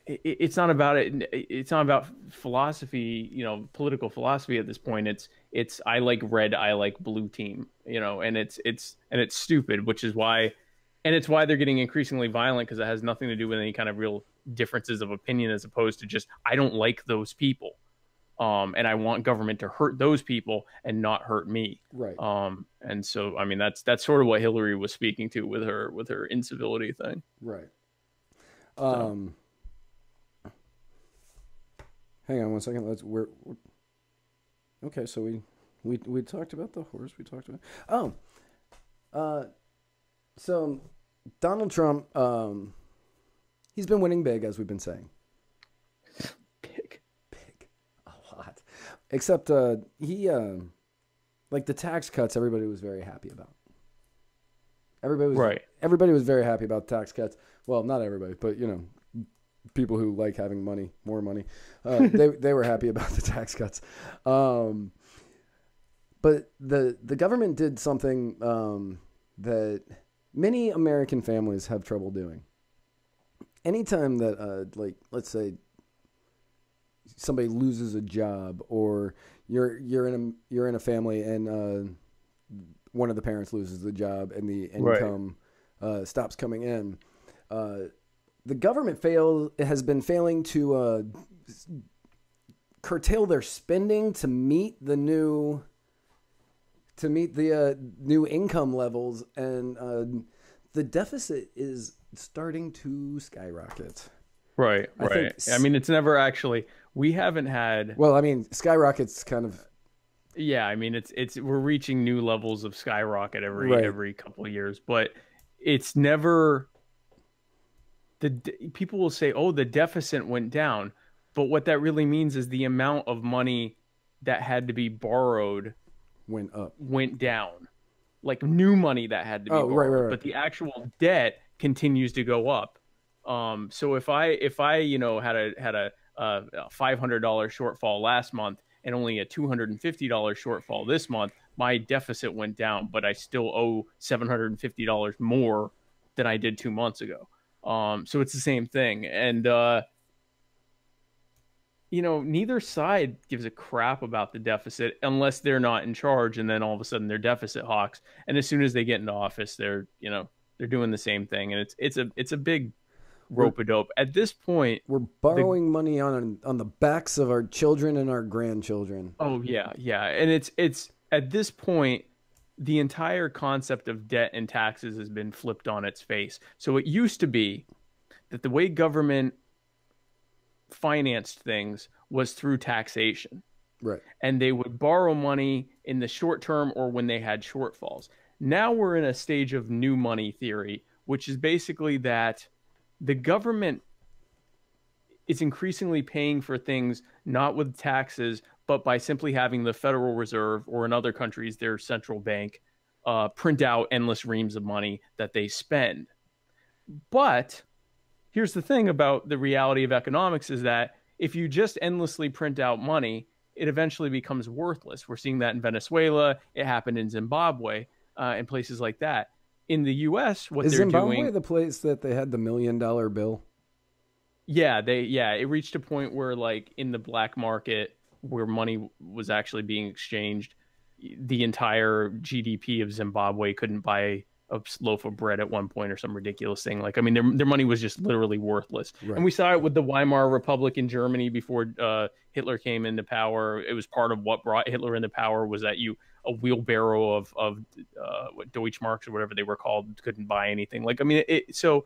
it's not about it. It's not about philosophy, political philosophy at this point. It's I like red, I like blue team, and it's stupid, which is why, and it's why they're getting increasingly violent, because it has nothing to do with any kind of real differences of opinion, as opposed to just, I don't like those people. And I want government to hurt those people and not hurt me. Right. And so, I mean, that's sort of what Hillary was speaking to with her incivility thing. Right. Hang on one second. Okay. So we talked about the horse. We talked about, so Donald Trump, he's been winning big, as we've been saying. Except he like the tax cuts, everybody was very happy about. Everybody was very happy about tax cuts. Well, not everybody, but people who like having money, more money. They were happy about the tax cuts. But the government did something that many American families have trouble doing. Anytime that like, let's say, somebody loses a job, or you're in a family and one of the parents loses the job and the income stops coming in, the government has been failing to curtail their spending to meet the new income levels, and the deficit is starting to skyrocket. Right. I mean, it's never actually. We haven't had. Well, I mean, skyrocket's kind of. Yeah, I mean, we're reaching new levels of skyrocket every couple of years, but it's never. People will say, "Oh, the deficit went down," but what that really means is the amount of money that had to be borrowed went down, like new money that had to be borrowed. Right. But the actual debt continues to go up. So if I had a $500 shortfall last month and only a $250 shortfall this month, my deficit went down, but I still owe $750 more than I did 2 months ago. So it's the same thing. And, neither side gives a crap about the deficit unless they're not in charge. And then all of a sudden they're deficit hawks. And as soon as they get into office, they're doing the same thing. And it's a big rope-a-dope. At this point, we're borrowing money on the backs of our children and our grandchildren. Oh yeah. And it's at this point, the entire concept of debt and taxes has been flipped on its face. So it used to be that the way government financed things was through taxation. Right. And they would borrow money in the short term or when they had shortfalls. Now we're in a stage of new money theory, which is basically that the government is increasingly paying for things not with taxes, but by simply having the Federal Reserve, or in other countries, their central bank, print out endless reams of money that they spend. But here's the thing about the reality of economics is that if you just endlessly print out money, it eventually becomes worthless. We're seeing that in Venezuela. It happened in Zimbabwe, and places like that. In the U.S., what they're Zimbabwe doing... the place that they had the $1 million bill? Yeah, it reached a point where, like, in the black market, where money was actually being exchanged, the entire GDP of Zimbabwe couldn't buy a loaf of bread at one point, or some ridiculous thing. Like, I mean, their money was just literally worthless. Right. And we saw it with the Weimar Republic in Germany before Hitler came into power. It was part of what brought Hitler into power, was that a wheelbarrow of what Deutschmarks or whatever they were called couldn't buy anything. Like, I mean, so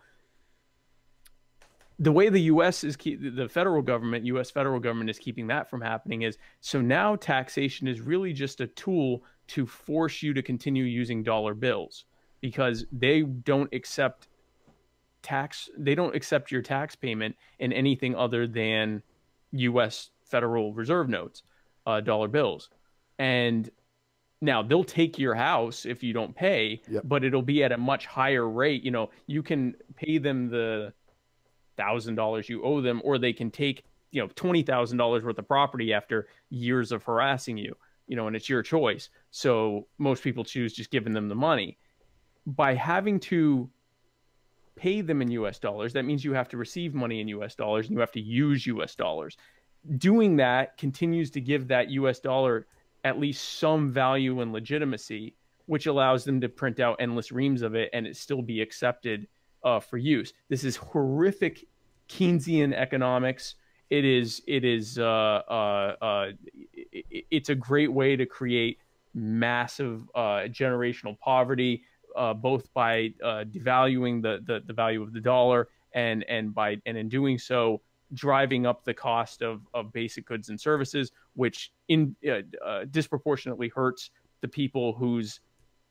the way the U.S. the federal government, U.S. federal government is keeping that from happening is, so now taxation is really just a tool to force you to continue using dollar bills, because they don't accept your tax payment in anything other than U.S. Federal Reserve notes, dollar bills. And now they'll take your house if you don't pay, yep, but it'll be at a much higher rate. You know, you can pay them the $1,000 you owe them, or they can take, $20,000 worth of property after years of harassing you, and it's your choice. So most people choose just giving them the money. By having to pay them in US dollars, that means you have to receive money in US dollars, and you have to use US dollars. Doing that continues to give that US dollar at least some value and legitimacy, which allows them to print out endless reams of it and it still be accepted for use. This is horrific Keynesian economics. It's a great way to create massive generational poverty, both by devaluing the value of the dollar and in doing so driving up the cost of basic goods and services, which disproportionately hurts the people whose,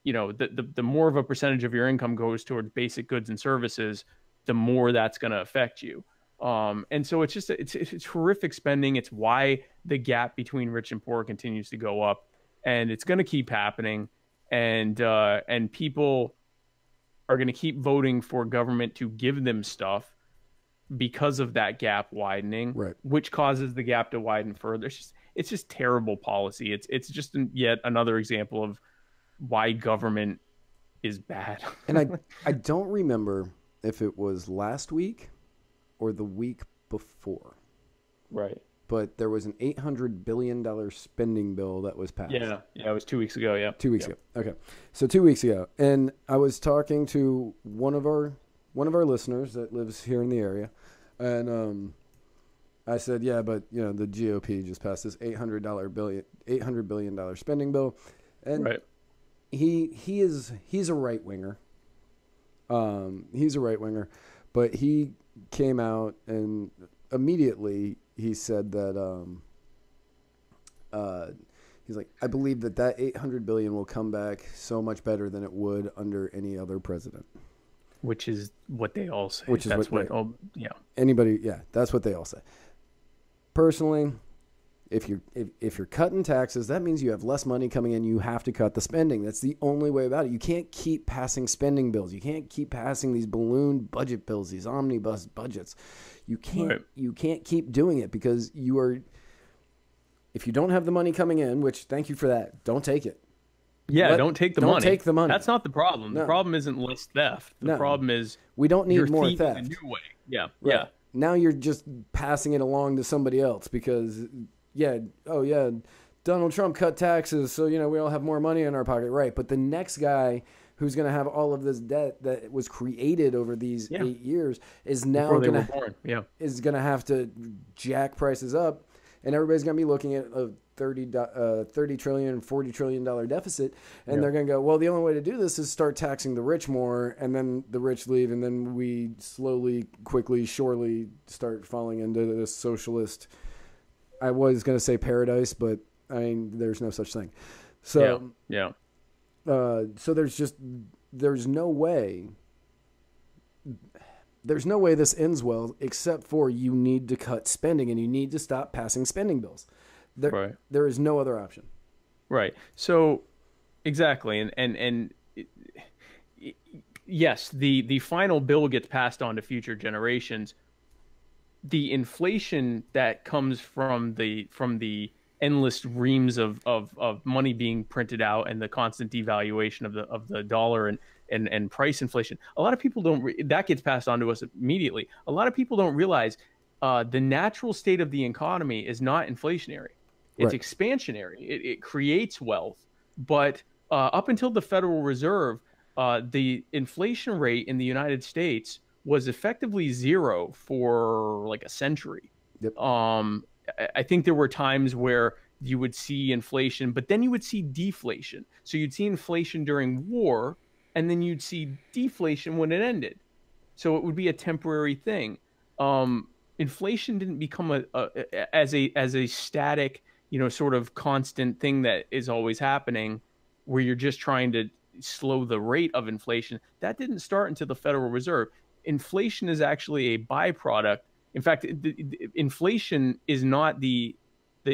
the more of a percentage of your income goes towards basic goods and services, the more that's going to affect you. And so it's horrific spending. It's why the gap between rich and poor continues to go up, and it's going to keep happening. And people are going to keep voting for government to give them stuff because of that gap widening, right, which causes the gap to widen further. It's just terrible policy. It's just yet another example of why government is bad. And I don't remember if it was last week or the week before. Right. But there was an $800 billion spending bill that was passed. Yeah, it was 2 weeks ago, yeah. 2 weeks ago. Okay. So 2 weeks ago. And I was talking to one of our listeners that lives here in the area. And I said, yeah, but the GOP just passed this $800 billion spending bill. And right. He's a right winger. He's a right winger, but he came out and immediately he said that he's like, I believe that $800 billion will come back so much better than it would under any other president. Which is what they all say. Which is that's what yeah. Anybody, yeah, that's what they all say. Personally, if you're cutting taxes, that means you have less money coming in. You have to cut the spending. That's the only way about it. You can't keep passing spending bills. You can't keep passing these balloon budget bills, these omnibus budgets. You can't. Right. You can't keep doing it because you are. If you don't have the money coming in, which thank you for that, don't take it. Yeah, don't take the money. Don't take the money. That's not the problem. No. The problem isn't less theft. The problem is we don't need more theft. In a new way. Yeah, right. Yeah. Now you're just passing it along to somebody else because, Donald Trump cut taxes, so we all have more money in our pocket, right? But the next guy who's going to have all of this debt that was created over these 8 years is now going to have to jack prices up, and everybody's going to be looking at the 30 trillion, $40 trillion deficit. And they're going to go, well, the only way to do this is start taxing the rich more, and then the rich leave, and then we slowly, quickly, surely start falling into this socialist, I was going to say paradise, but I mean, there's no such thing. So, so there's no way this ends well, except for you need to cut spending and you need to stop passing spending bills. There is no other option. Right. So exactly. And yes, the final bill gets passed on to future generations. The inflation that comes from the endless reams of money being printed out and the constant devaluation of the dollar and price inflation. A lot of people that gets passed on to us immediately. A lot of people don't realize the natural state of the economy is not inflationary. It's expansionary. It creates wealth. But up until the Federal Reserve, the inflation rate in the United States was effectively zero for like a century. Yep. I think there were times where you would see inflation, but then you would see deflation. So you'd see inflation during war, and then you'd see deflation when it ended. So it would be a temporary thing. Inflation didn't become as a static, sort of constant thing that is always happening, where you're just trying to slow the rate of inflation. That didn't start until the Federal Reserve. Inflation is actually a byproduct. In fact, inflation is not the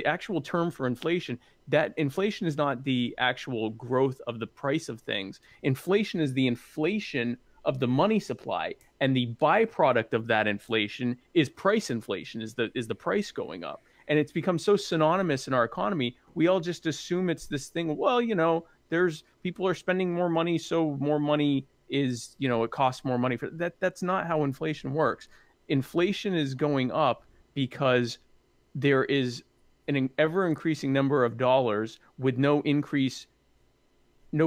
actual term for inflation. That inflation is not the actual growth of the price of things. Inflation is the inflation of the money supply, and the byproduct of that inflation is price inflation, is the price going up. And it's become so synonymous in our economy, we all just assume it's this thing. Well, there's people are spending more money, so more money is, it costs more money for that. That's not how inflation works. Inflation is going up because there is an ever increasing number of dollars with no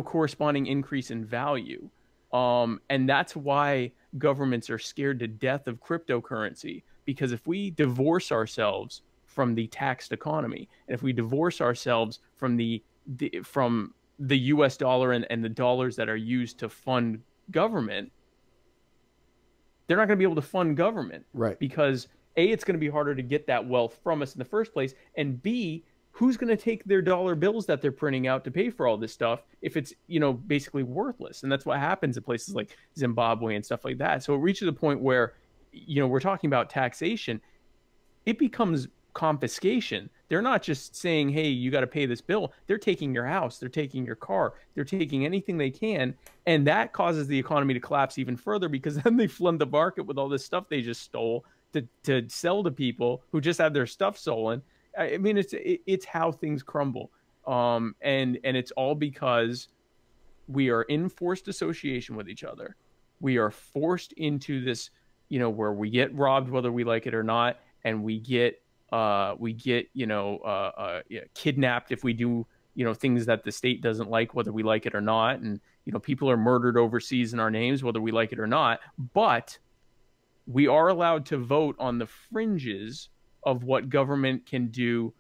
corresponding increase in value. And that's why governments are scared to death of cryptocurrency, because if we divorce ourselves from the taxed economy, and if we divorce ourselves from the US dollar and the dollars that are used to fund government, they're not going to be able to fund government. Right. Because A, it's going to be harder to get that wealth from us in the first place, and B, who's going to take their dollar bills that they're printing out to pay for all this stuff if it's, basically worthless? And that's what happens in places like Zimbabwe and stuff like that. So it reaches a point where, we're talking about taxation. It becomes confiscation. They're not just saying, hey, you got to pay this bill. They're taking your house. They're taking your car. They're taking anything they can. And that causes the economy to collapse even further, because then they flood the market with all this stuff they just stole to sell to people who just had their stuff stolen. I mean, it's how things crumble. And it's all because we are in forced association with each other. We are forced into this, where we get robbed whether we like it or not, and we get kidnapped if we do things that the state doesn't like whether we like it or not, and people are murdered overseas in our names whether we like it or not. But we are allowed to vote on the fringes of what government can do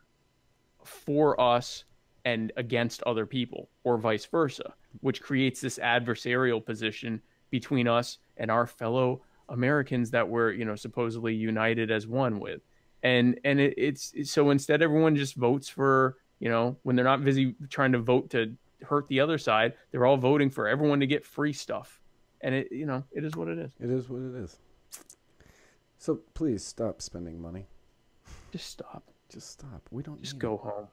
for us and against other people, or vice versa, which creates this adversarial position between us and our fellow Americans that we're supposedly united as one with. And it's so instead everyone just votes for, when they're not busy trying to vote to hurt the other side, they're all voting for everyone to get free stuff. And it is what it is. It is what it is. So please stop spending money. Just stop. Just stop. We don't just need go it. home.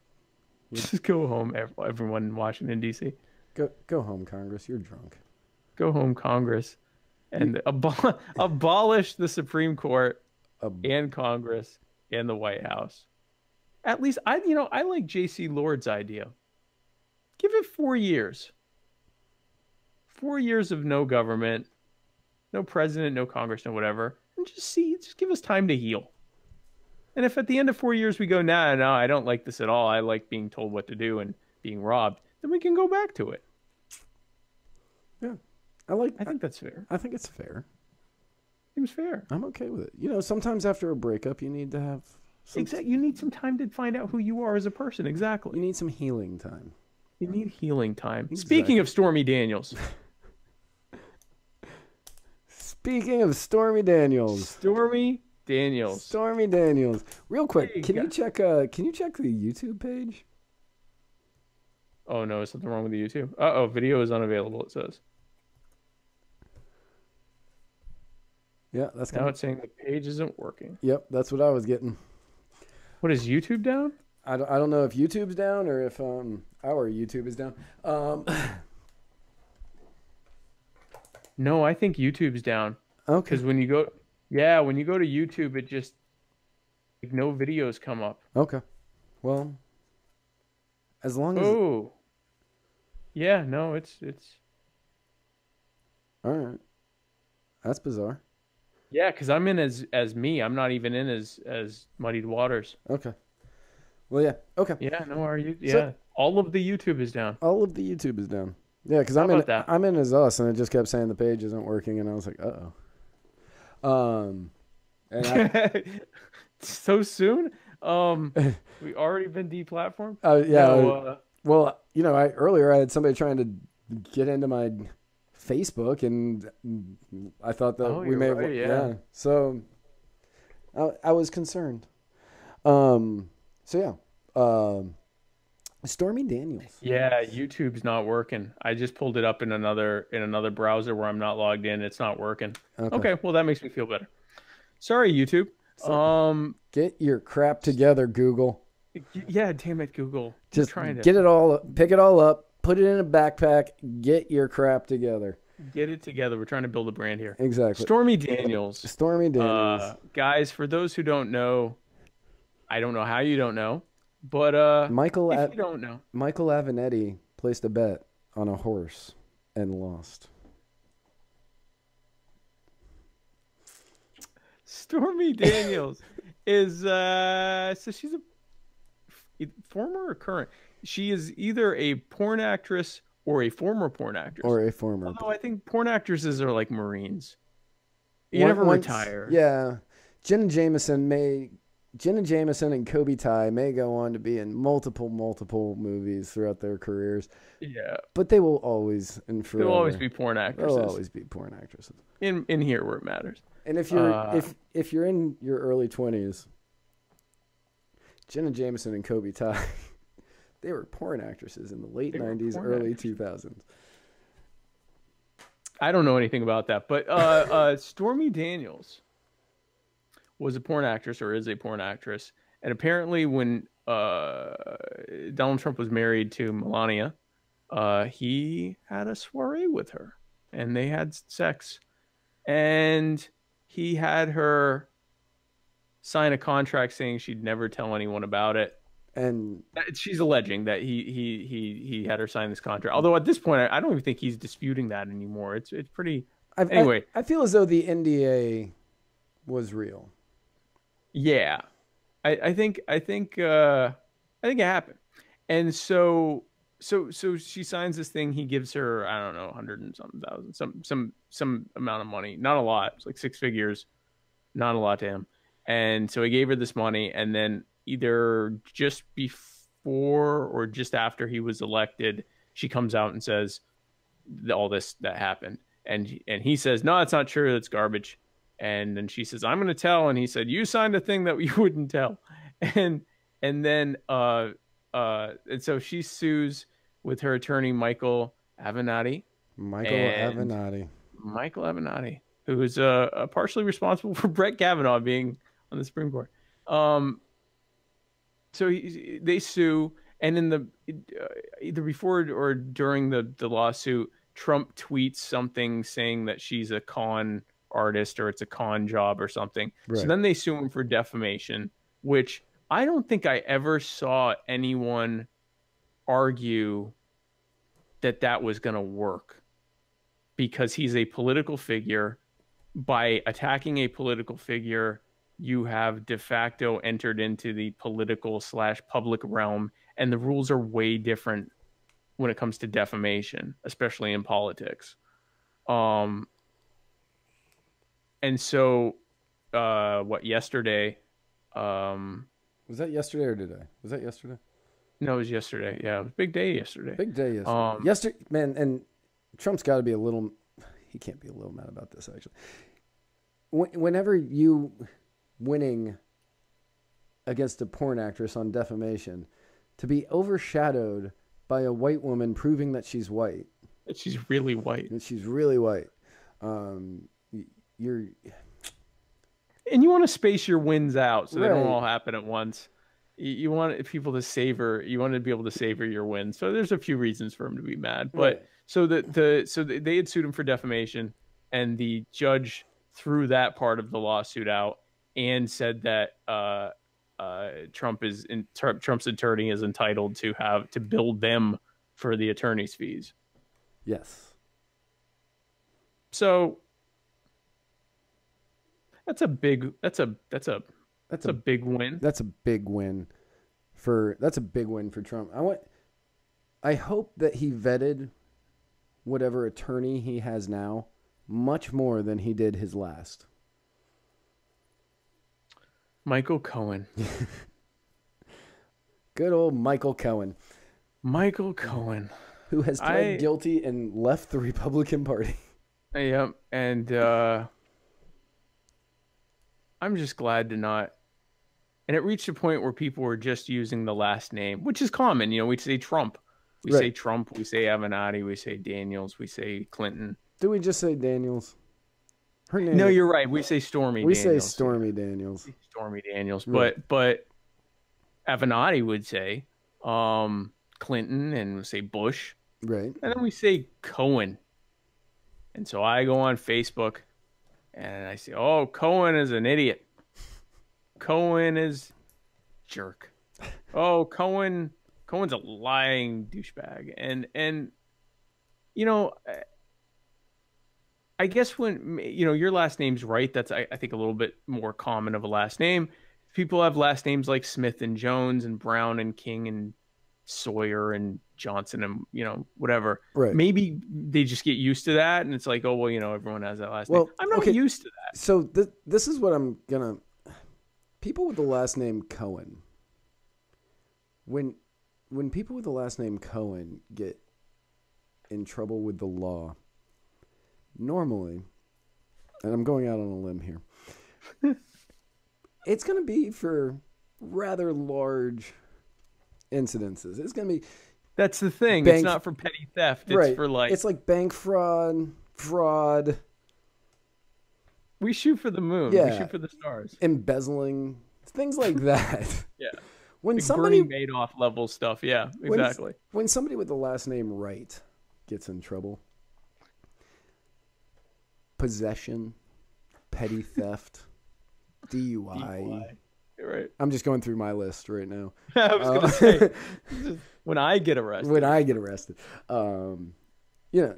Just go home, everyone in Washington, D.C. Go home, Congress. You're drunk. Go home, Congress. And abolish the Supreme Court and Congress and the White House. At least, I like J.C. Lord's idea. Give it 4 years. 4 years of no government, no president, no Congress, no whatever. And just give us time to heal. And if at the end of 4 years we go, no, I don't like this at all, I like being told what to do and being robbed, then we can go back to it. Yeah. I think that's fair. I think it's fair. Seems fair. I'm okay with it. Sometimes after a breakup, you need to have Exactly. You need some time to find out who you are as a person. Exactly. You need some healing time. You need healing time. Exactly. Speaking of Stormy Daniels. Speaking of Stormy Daniels. Stormy Daniels. Real quick, can you check the YouTube page? Oh no, is something wrong with the YouTube? Uh-oh, video is unavailable, it says. Yeah, that's now it's saying the page isn't working. Yep, that's what I was getting. What, is YouTube down? I don't know if YouTube's down or if our YouTube is down. No, I think YouTube's down. Okay. Because when you go to YouTube, it just no videos come up. Okay. Well, as long as yeah, no, it's all right. That's bizarre. Yeah, because I'm in as me. I'm not even in as Muddied Waters. Okay. Well, yeah. Okay. Yeah. No, are you? Yeah. So, all of the YouTube is down. Yeah, because I'm in as us, and it just kept saying the page isn't working, and I was like, And so soon? We already been deplatformed? Yeah. No, well, earlier I had somebody trying to get into my Facebook, and I thought that we may have, yeah. So I was concerned. Stormy Daniels. Yeah, YouTube's not working. I just pulled it up in another browser where I'm not logged in. It's not working. Okay, well that makes me feel better. Sorry, YouTube. Get your crap together, Google. Yeah, damn it, Google. Just pick it all up, put it in a backpack, get your crap together. Get it together. We're trying to build a brand here. Exactly. Stormy Daniels. Guys, for those who don't know, I don't know how you don't know, but if you don't know. Michael Avenatti placed a bet on a horse and lost. Stormy Daniels is so she's a former or current? She is either a porn actress or a former porn actress. Although I think porn actresses are like Marines. You never retire. Yeah. Jenna Jameson and Kobe Tai may go on to be in multiple movies throughout their careers. Yeah. But they will always and forever. They'll always be porn actresses. They'll always be porn actresses. In here where it matters. And if you're if you're in your early 20s, Jenna Jameson and Kobe Tai, they were porn actresses in the late 90s, early 2000s. I don't know anything about that, but Stormy Daniels was a porn actress, or is a porn actress, and apparently when Donald Trump was married to Melania, he had a soiree with her, and they had sex, and he had her sign a contract saying she'd never tell anyone about it. And she's alleging that he had her sign this contract. Although at this point, I don't even think he's disputing that anymore. It's pretty. Anyway, I feel as though the NDA was real. Yeah, I think it happened, and so she signs this thing. He gives her, I don't know, 100 and something thousand, some amount of money, not a lot. It's like 6 figures, not a lot to him. And so he gave her this money, and then either just before or just after he was elected, she comes out and says all this that happened, and he says, no, it's not true. That's garbage. And then she says, I'm going to tell. And he said, you signed a thing that you wouldn't tell. And then and so she sues with her attorney, Michael Avenatti, who is partially responsible for Brett Kavanaugh being on the Supreme Court. So they sue, and in either before or during the lawsuit, Trump tweets something saying that she's a con artist or it's a con job or something. Right. So then they sue him for defamation, which I don't think I ever saw anyone argue that was going to work, because he's a political figure. By attacking a political figure, you have de facto entered into the political / public realm, and the rules are way different when it comes to defamation, especially in politics. And so, yesterday, Was that yesterday or today? Was that yesterday? No, it was yesterday. Yeah, it was a big day yesterday. Big day yesterday. Yesterday, man, and Trump's got to be a little. He can't be a little mad about this, actually. Whenever you winning against a porn actress on defamation, to be overshadowed by a white woman proving that she's white. That she's really white. That she's really white. You're. And you want to space your wins out so they don't all happen at once. You want people to savor. You want to be able to savor your wins. So there's a few reasons for him to be mad. But so they had sued him for defamation, and the judge threw that part of the lawsuit out and said that Trump's attorney is entitled to bill them for the attorney's fees. Yes. So that's a big win. That's a big win for Trump. I hope that he vetted whatever attorney he has now much more than he did his last. Michael Cohen. Good old Michael Cohen. Michael Cohen. Who has pled guilty and left the Republican Party. Yep. And I'm just glad to not. And it reached a point where people were just using the last name, which is common. You know, we say Trump. We say Trump. We say Avenatti. We say Daniels. We say Clinton. Do we just say Daniels? Her name. No, you're right. We say Stormy Daniels. We say Stormy Daniels. Stormy Daniels. Right. But Avenatti would say Clinton, and we say Bush. Right. And then we say Cohen. And so I go on Facebook and I say, oh, Cohen is an idiot. Cohen is jerk. Oh, Cohen's a lying douchebag. And you know, I guess when, you know, your last name's right, that's, I think, a little bit more common of a last name. People have last names like Smith and Jones and Brown and King and Sawyer and Johnson and, you know, whatever. Right. Maybe they just get used to that, and it's like, oh, well, you know, everyone has that last name. I'm not used to that. So this is what I'm gonna. People with the last name Cohen. When people with the last name Cohen get in trouble with the law, normally, and I'm going out on a limb here, it's gonna be for rather large incidences. It's gonna be. That's the thing. It's not for petty theft. It's for like. It's like bank fraud. We shoot for the moon. Yeah. We shoot for the stars. Embezzling, things like that. Yeah. When like somebody Bernie Madoff level stuff. Yeah, exactly. When somebody with the last name Wright gets in trouble, possession, petty theft, DUI. You're right. I'm just going through my list right now. I was going to say, when I get arrested. You know,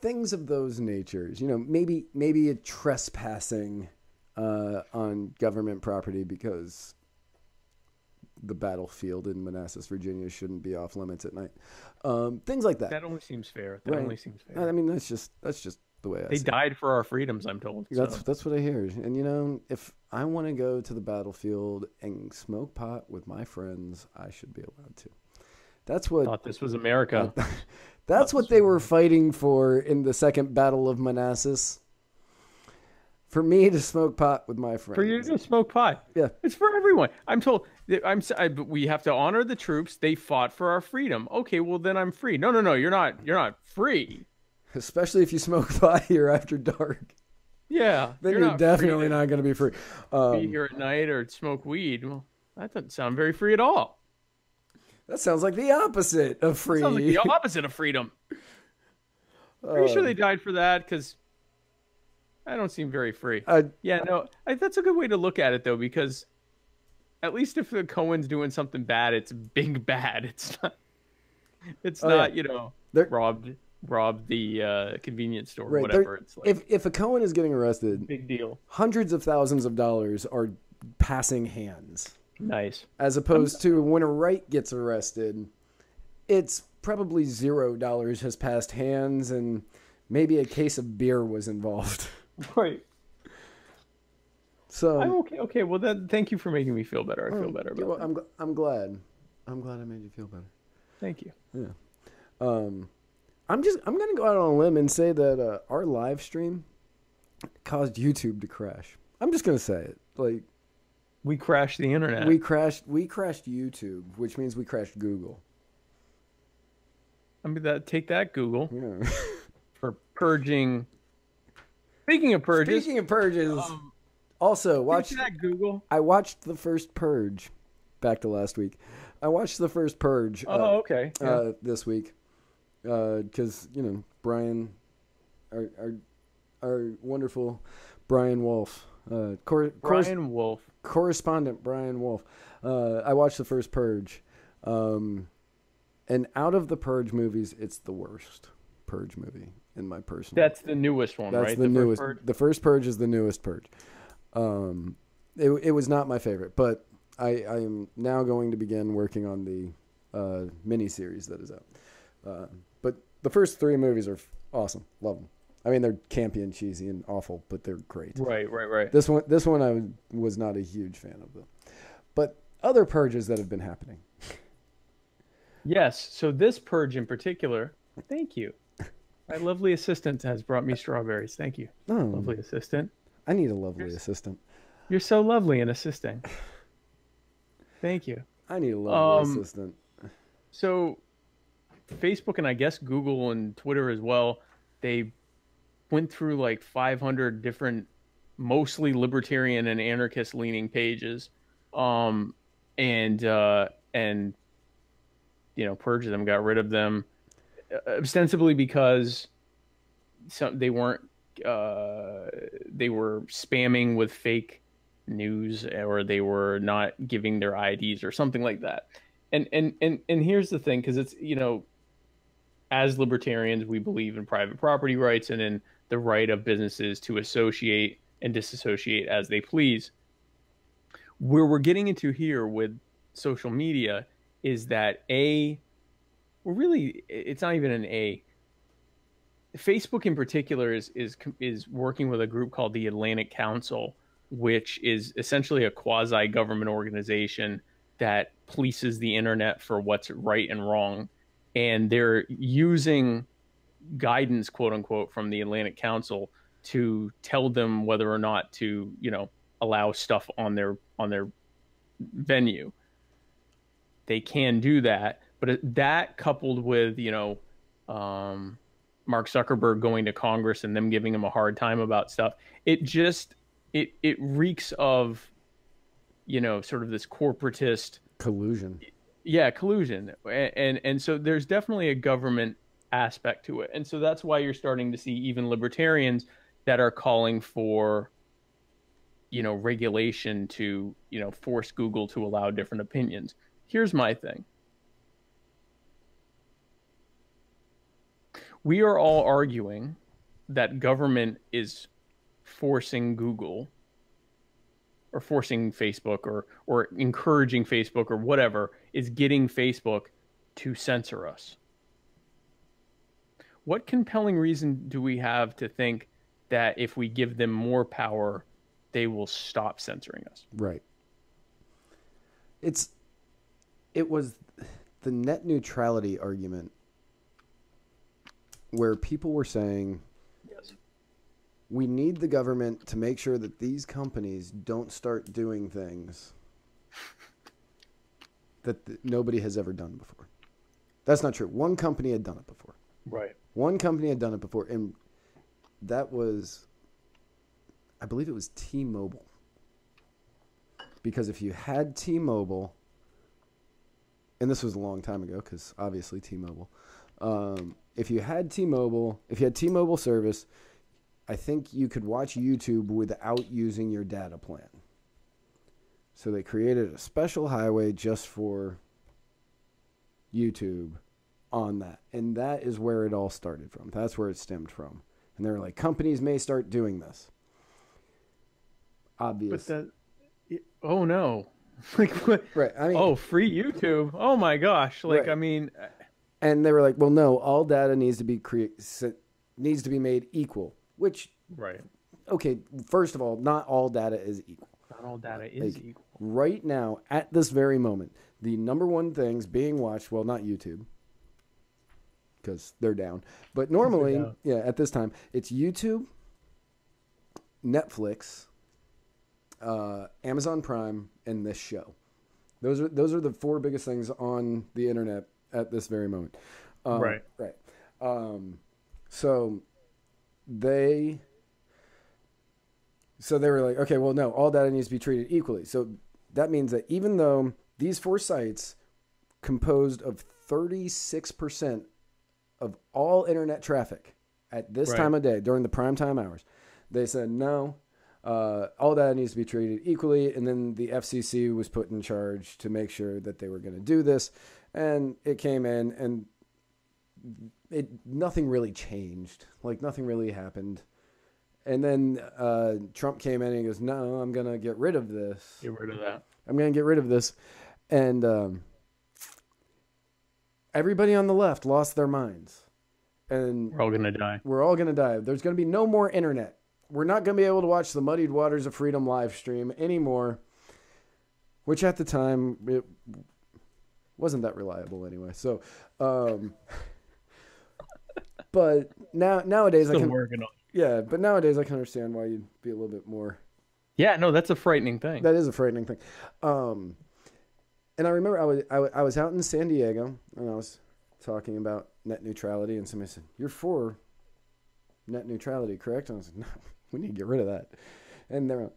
things of those natures. You know, maybe a trespassing on government property because the battlefield in Manassas, Virginia, shouldn't be off limits at night. Things like that. That only seems fair. Only seems fair. I mean, that's just the way they died for our freedoms, I'm told. That's what I hear. And, you know, if I want to go to the battlefield and smoke pot with my friends, I should be allowed to. That's what. I thought this was America. That's what they were fighting for in the Second Battle of Manassas. For me to smoke pot with my friends. For you to smoke pot. Yeah. It's for everyone. I'm told. We have to honor the troops. They fought for our freedom. Okay, well, then I'm free. No. You're not free. Especially if you smoke pot here after dark. Yeah. Then you're definitely not going to be free. Be here at night or smoke weed. Well, that doesn't sound very free at all. That sounds like the opposite of free. That sounds like the opposite of freedom. Pretty sure they died for that because I don't seem very free. That's a good way to look at it, though, because at least if the Cohen's doing something bad, it's big bad. It's not, you know, robbed the convenience store or whatever. It's like, if a Cohen is getting arrested, big deal. Hundreds of thousands of dollars are passing hands. Nice. As opposed to when a Wright gets arrested, it's probably $0 has passed hands and maybe a case of beer was involved. Right. So I'm okay. Okay, well, thank you for making me feel better. I feel better about that. I'm glad. I'm glad I made you feel better. Thank you. Yeah. I'm gonna go out on a limb and say that our live stream caused YouTube to crash. I'm just gonna say it. Like, we crashed the internet. We crashed YouTube, which means we crashed Google. I mean, take that, Google. Yeah. For purging. Speaking of purges. Also, watch that, Google. I watched the first Purge. Back to last week. I watched the first Purge. Okay. Yeah. This week, because Brian, our wonderful Brian Wolf, correspondent Brian Wolf. I watched the first Purge, and out of the Purge movies, it's the worst Purge movie in my personal. That's the newest one, right? That's the newest. The first Purge is the newest Purge. It was not my favorite, but I am now going to begin working on the mini-series that is out. But the first 3 movies are awesome. Love them. I mean, they're campy and cheesy and awful, but they're great. Right. This one I was not a huge fan of them. But other purges that have been happening. Yes. So this purge in particular, thank you. My lovely assistant has brought me strawberries. Thank you. Oh, lovely assistant. I need a lovely assistant. You're so lovely in assisting. Thank you. I need a lovely assistant. So Facebook and I guess Google and Twitter as well, they went through like 500 different, mostly libertarian and anarchist leaning pages, and purged them, got rid of them, ostensibly because they were spamming with fake news, or they were not giving their IDs or something like that. And here's the thing, because it's, as libertarians, we believe in private property rights and in the right of businesses to associate and disassociate as they please. Where we're getting into here with social media is that it's not even an A. Facebook in particular is working with a group called the Atlantic Council, which is essentially a quasi-government organization that polices the internet for what's right and wrong. And they're using guidance, quote unquote, from the Atlantic Council to tell them whether or not to, allow stuff on their venue. They can do that, but that coupled with, Mark Zuckerberg going to Congress and them giving him a hard time about stuff, it reeks of, sort of this corporatist collusion. Yeah, collusion. And so there's definitely a government aspect to it. And so that's why you're starting to see even libertarians that are calling for, regulation to, force Google to allow different opinions. Here's my thing. We are all arguing that government is forcing Google or forcing Facebook or encouraging Facebook or whatever, is getting Facebook to censor us. What compelling reason do we have to think that if we give them more power, they will stop censoring us? Right. It was the net neutrality argument where people were saying, yes, we need the government to make sure that these companies don't start doing things that nobody has ever done before. That's not true. One company had done it before. Right. One company had done it before, and that was, I believe it was T-Mobile. Because if you had T-Mobile, and this was a long time ago because obviously T-Mobile, if you had T-Mobile service, I think you could watch YouTube without using your data plan. So they created a special highway just for YouTube on that. And that is where it all started from. That's where it stemmed from. And they're like, companies may start doing this. Obvious. But oh no. Like what? Right. I mean, free YouTube. Oh my gosh. Like, right. I mean. And they were like, well, no, all data needs to be made equal. Which, right. Okay, first of all, not all data is equal. all data is like, equal. Right now, at this very moment, the number one things being watched, well, not YouTube, because they're down. But normally, yeah, at this time, it's YouTube, Netflix, Amazon Prime, and this show. Those are the four biggest things on the internet at this very moment. Right. So they were like, okay, well, no, all data needs to be treated equally. So that means that even though these four sites composed of 36% of all internet traffic at this time of day during the prime time hours, they said no. All data needs to be treated equally, and then the FCC was put in charge to make sure that they were going to do this, and it came in, and nothing really changed, like nothing really happened, and then Trump came in and he goes, "No, I'm going to get rid of this. Get rid of that. I'm going to get rid of this," and everybody on the left lost their minds, and we're all going to die. We're all going to die. There's going to be no more internet. We're not going to be able to watch the Muddied Waters of Freedom live stream anymore, which at the time, it wasn't that reliable anyway. So, but nowadays Still I can, working on it. Yeah, but nowadays I can understand why you'd be a little bit more. Yeah, no, that's a frightening thing. That is a frightening thing. And I remember I was out in San Diego and I was talking about net neutrality, and somebody said, "You're for net neutrality, correct?" And I was like, "No, we need to get rid of that." And they're like,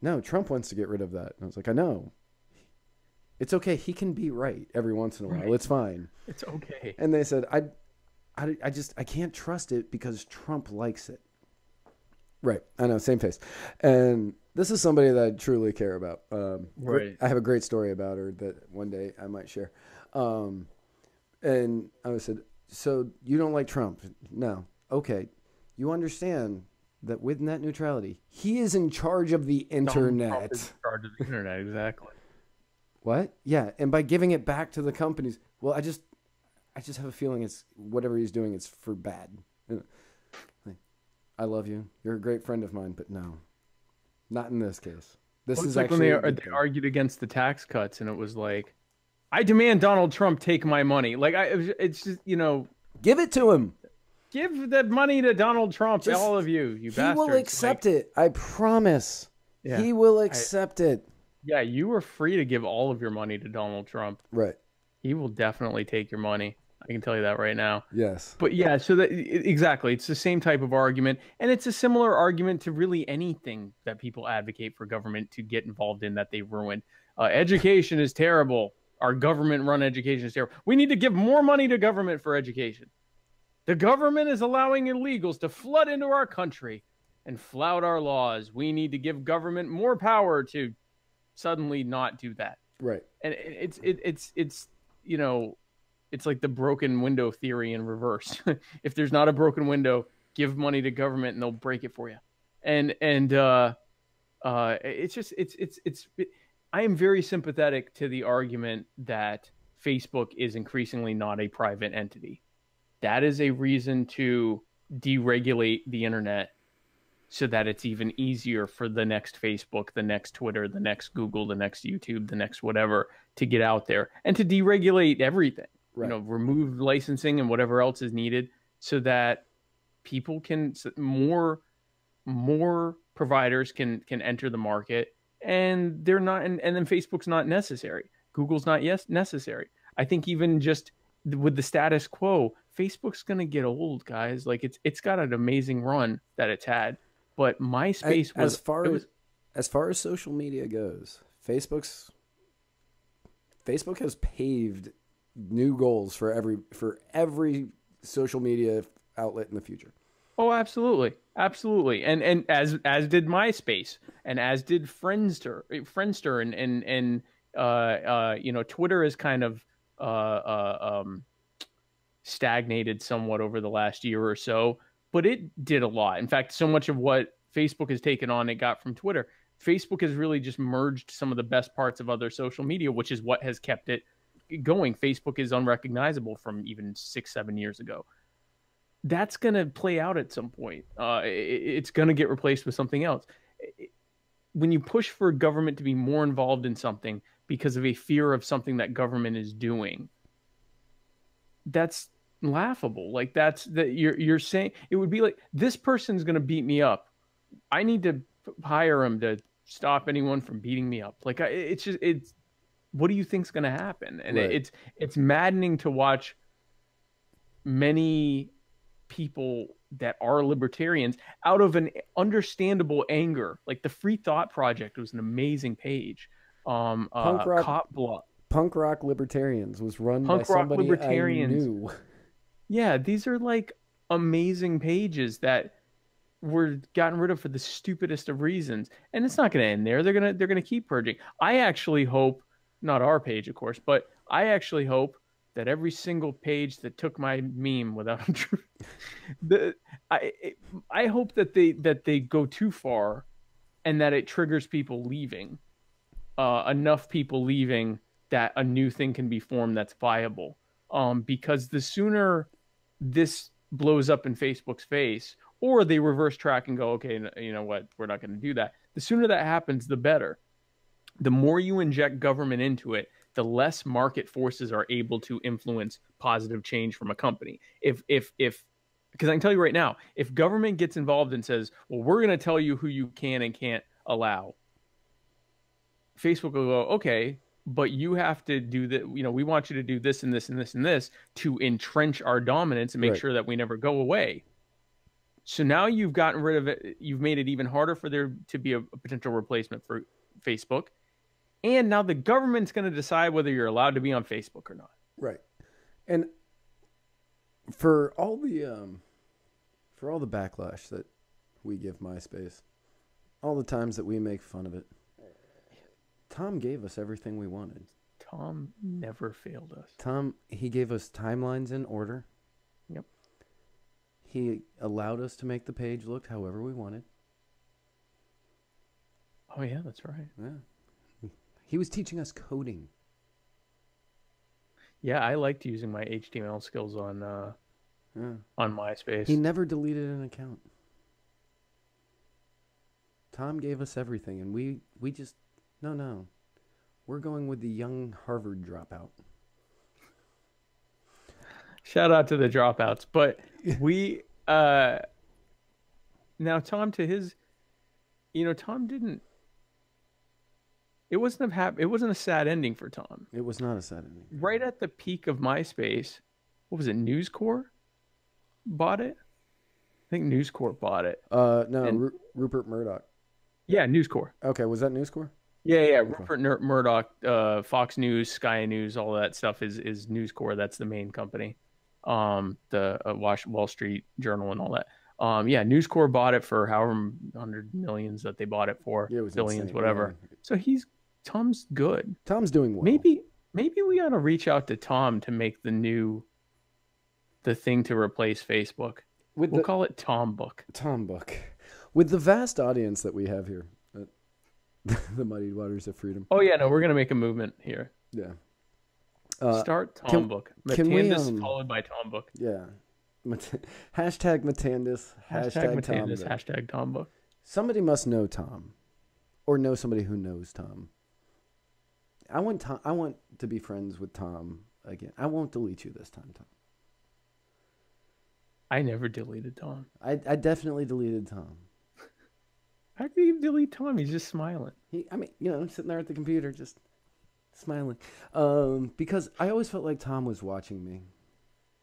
"No, Trump wants to get rid of that." And I was like, "I know. It's okay. He can be right every once in a while. Right. It's fine. It's okay." And they said, I can't trust it because Trump likes it." Right. I know. Same face. And this is somebody that I truly care about. Right. I have a great story about her that one day I might share. And I said, "So you don't like Trump?" "No." "Okay. You understand that with net neutrality, he is in charge of the internet." Trump is in charge of the internet, exactly. "What?" "Yeah, and by giving it back to the companies." "Well, I just have a feeling it's whatever he's doing, it's for bad." "I love you. You're a great friend of mine, but no, not in this case. This is like actually when they argued against the tax cuts, and it was like, "I demand Donald Trump take my money." Like it's just, give it to him. Give that money to Donald Trump, all of you He bastards. will accept it. I promise. Yeah, he will accept it. Yeah, you are free to give all of your money to Donald Trump. Right. He will definitely take your money. I can tell you that right now. Yes. But yeah, so exactly. It's the same type of argument. And it's a similar argument to really anything that people advocate for government to get involved in that they ruined. Education is terrible. Our government-run education is terrible. We need to give more money to government for education. The government is allowing illegals to flood into our country and flout our laws. We need to give government more power to suddenly not do that. Right. And it's like the broken window theory in reverse. If there's not a broken window, give money to government and they'll break it for you. And I am very sympathetic to the argument that Facebook is increasingly not a private entity. That is a reason to deregulate the internet so that it's even easier for the next Facebook, the next Twitter, the next Google, the next YouTube, the next whatever to get out there and to deregulate everything. Right. Remove licensing and whatever else is needed so that people can more providers can enter the market, and they're not, and then Facebook's not necessary. Google's not necessary. I think even just with the status quo, Facebook's going to get old, guys. Like it's got an amazing run that it's had, but MySpace was as far as social media goes, Facebook has paved new goals for every social media outlet in the future. Oh, absolutely. Absolutely. And as did MySpace, and as did Friendster and Twitter is kind of stagnated somewhat over the last year or so, but it did a lot. In fact, so much of what Facebook has taken on, it got from Twitter. Facebook has really just merged some of the best parts of other social media, which is what has kept it going. Facebook is unrecognizable from even 6-7 years ago. That's going to play out at some point. It's going to get replaced with something else. when you push for government to be more involved in something because of a fear of something that government is doing, that's laughable. Like you're saying it would be like, this person's going to beat me up. I need to hire him to stop anyone from beating me up. Like it's what do you think's going to happen? And right. it's maddening to watch many people that are libertarians out of an understandable anger. Like the Free Thought Project was an amazing page. Punk rock libertarians was run by somebody I knew. Yeah, these are like amazing pages that were gotten rid of for the stupidest of reasons, and it's not going to end there. They're gonna keep purging. I actually hope, not our page, of course, but I actually hope that every single page that took my meme without I hope that they go too far, and that it triggers people leaving, enough people leaving that a new thing can be formed that's viable. Because the sooner this blows up in Facebook's face, or they reverse track and go, okay, you know what, we're not going to do that. The sooner that happens, the better. The more you inject government into it, the less market forces are able to influence positive change from a company. Because I can tell you right now, if government gets involved and says, well, we're going to tell you who you can and can't allow, Facebook will go, okay, but you have to do that. You know, we want you to do this and this and this and this to entrench our dominance and make sure that we never go away. So now you've gotten rid of it. You've made it even harder for there to be a potential replacement for Facebook. And now the government's going to decide whether you're allowed to be on Facebook or not. Right. And for all the backlash that we give MySpace, all the times that we make fun of it, Tom gave us everything we wanted. Tom never failed us. He gave us timelines in order. Yep. He allowed us to make the page look however we wanted. Oh, yeah, that's right. Yeah. He was teaching us coding. Yeah, I liked using my HTML skills on MySpace. He never deleted an account. Tom gave us everything, and we just... No. We're going with the young Harvard dropout. Shout out to the dropouts. But we... now, Tom, to his... Tom didn't... It wasn't a sad ending for Tom. It was not a sad ending. Right at the peak of MySpace, what was it, News Corp bought it? I think News Corp bought it. No, Rupert Murdoch. Yeah, News Corp. Okay, was that News Corp? Yeah. Okay. Rupert Murdoch, Fox News, Sky News, all that stuff is News Corp. That's the main company. The Wall Street Journal and all that. Yeah, News Corp bought it for however hundred millions that they bought it for, it was billions, insane, whatever. Yeah. So Tom's good. Tom's doing well. Maybe we ought to reach out to Tom to make the thing to replace Facebook. We'll call it Tom Book. Tom Book. With the vast audience that we have here at the Muddied Waters of Freedom. Oh, yeah, no, we're going to make a movement here. Yeah. Start Tom Book. Matandis followed by Tom Book. Yeah. Hashtag Matandis. Hashtag Tom Book. Hashtag Tom Book. Somebody must know Tom. Or know somebody who knows Tom. I want to be friends with Tom again. I won't delete you this time, Tom. I never deleted Tom. I definitely deleted Tom. How could you delete Tom? He's just smiling. Sitting there at the computer, just smiling. Because I always felt like Tom was watching me.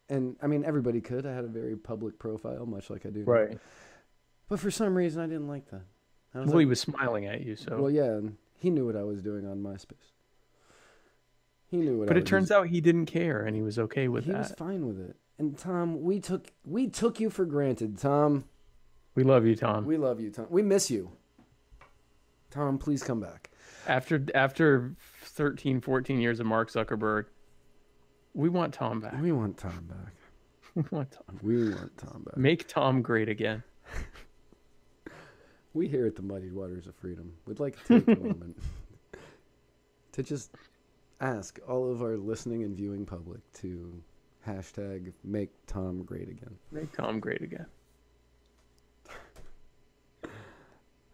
And, everybody could. I had a very public profile, much like I do now. Right. But for some reason, I didn't like that. He was smiling at you, so... Well, yeah, and he knew what I was doing on MySpace. He knew what But it turns out he didn't care, and he was okay with that. He was fine with it. And Tom, we took you for granted, Tom. We love you, Tom. We love you, Tom. We miss you. Tom, please come back. After 13, 14 years of Mark Zuckerberg, we want Tom back. We want Tom back. We want Tom back. Make Tom great again. We here at the Muddied Waters of Freedom would like to take a moment to just ask all of our listening and viewing public to hashtag make Tom great again. Make Tom great again.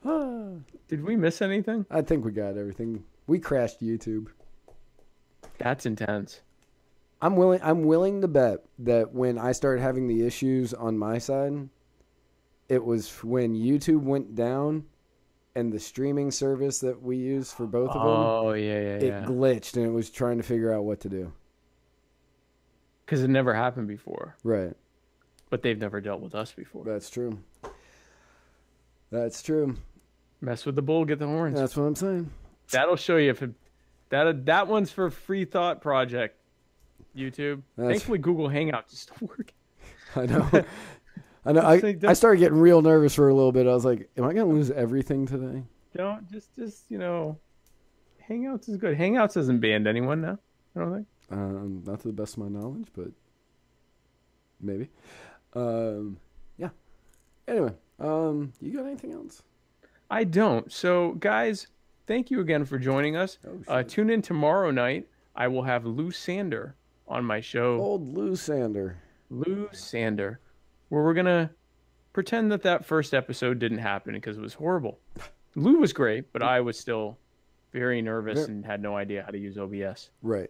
Did we miss anything? I think we got everything. We crashed YouTube. That's intense. I'm willing to bet that when I started having the issues on my side, it was when YouTube went down and the streaming service that we use for both of them. Oh, yeah. It glitched and it was trying to figure out what to do. Because it never happened before. Right. But they've never dealt with us before. That's true. That's true. Mess with the bull, get the horns. That's what I'm saying. That'll show you if that one's for Free Thought Project. YouTube. Thankfully, Google Hangouts is still working. I know. I know. I started getting real nervous for a little bit. I was like, "Am I going to lose everything today?" Don't just Hangouts is good. Hangouts hasn't banned anyone now. I don't think. Not to the best of my knowledge, but maybe. Yeah. Anyway, you got anything else? I don't. So, guys, thank you again for joining us. Tune in tomorrow night. I will have Lou Sander on my show. Old Lou Sander. Lou Sander. Where we're going to pretend that first episode didn't happen because it was horrible. Lou was great, but I was still very nervous and had no idea how to use OBS. Right.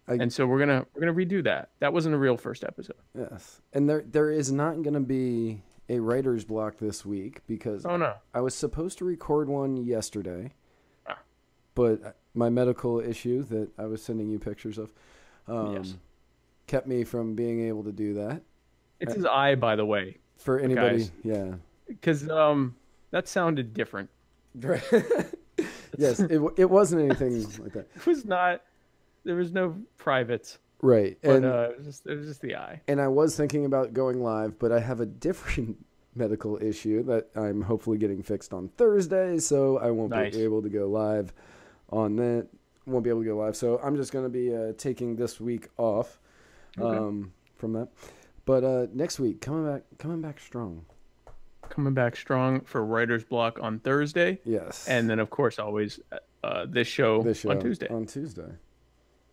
And so we're gonna redo that. That wasn't a real first episode. Yes. And there is not going to be a writer's block this week because I was supposed to record one yesterday, but my medical issue that I was sending you pictures of kept me from being able to do that. It's his eye, by the way. For anybody, guys. Yeah. Because that sounded different. Right. Yes, it wasn't anything like that. It was not. There was no privates. Right. But it was just the eye. And I was thinking about going live, but I have a different medical issue that I'm hopefully getting fixed on Thursday, so I won't be able to go live on that. Won't be able to go live. So I'm just going to be taking this week off from that. But next week, coming back strong. Coming back strong for Writer's Block on Thursday. Yes. And then, of course, always this show on Tuesday. On Tuesday.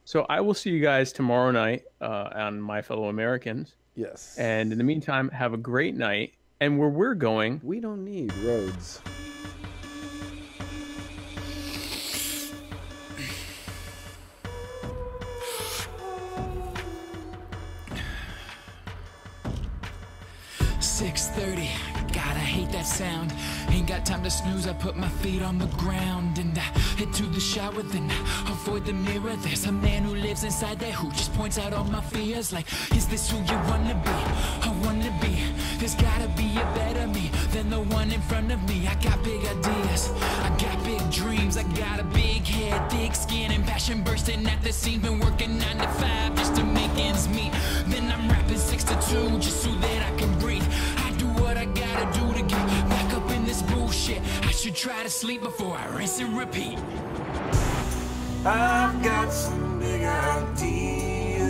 So I will see you guys tomorrow night on My Fellow Americans. Yes. And in the meantime, have a great night. And where we're going... We don't need roads. .30, God, I hate that sound. Ain't got time to snooze, I put my feet on the ground and I head to the shower, then avoid the mirror. There's a man who lives inside there who just points out all my fears. Like, is this who you wanna be? I wanna be. There's gotta be a better me than the one in front of me. I got big ideas, I got big dreams, I got a big head, thick skin and passion bursting at the seams. Been working 9 to 5 just to make ends meet. Then I'm rapping 6 to 2 just so that I can breathe. I do what I gotta do to get back up in this bullshit. I should try to sleep before I rinse and repeat. I've got some big ideas.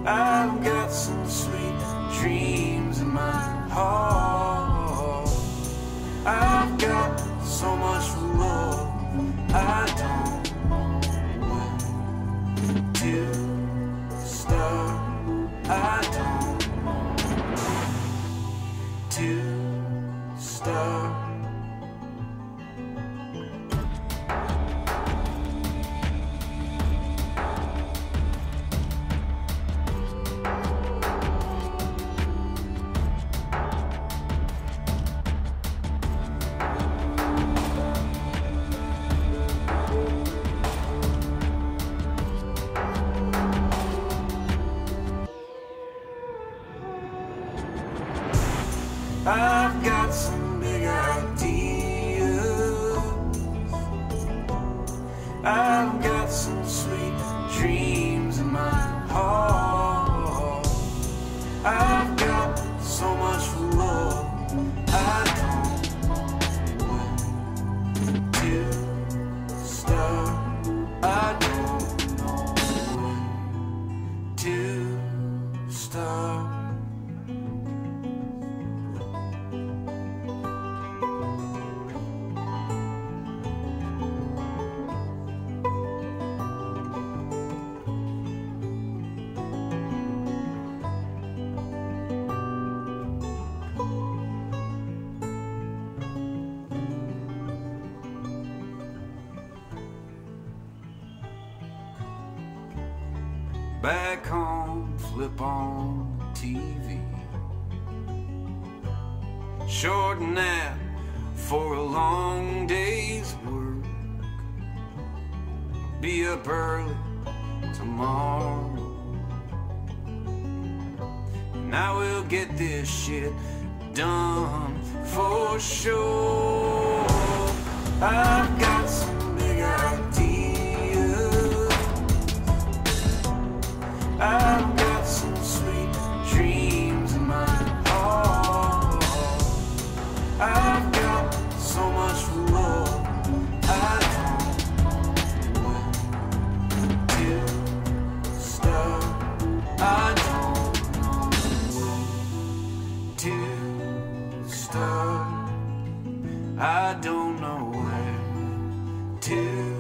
I've got some sweet dreams in my heart. I've got so much love. I don't know where to start. I don't know to start. I've got some big ideas. I've got some sweet dreams in my heart. I've got so much love. I don't know where to start. I don't know where to start. back home, flip on the TV. Short nap for a long day's work. Be up early tomorrow, and I will get this shit done for sure. I've got some big ideas. I've got some sweet dreams in my heart. I've got so much love. I don't know where to start. I don't know where to start. I don't know where to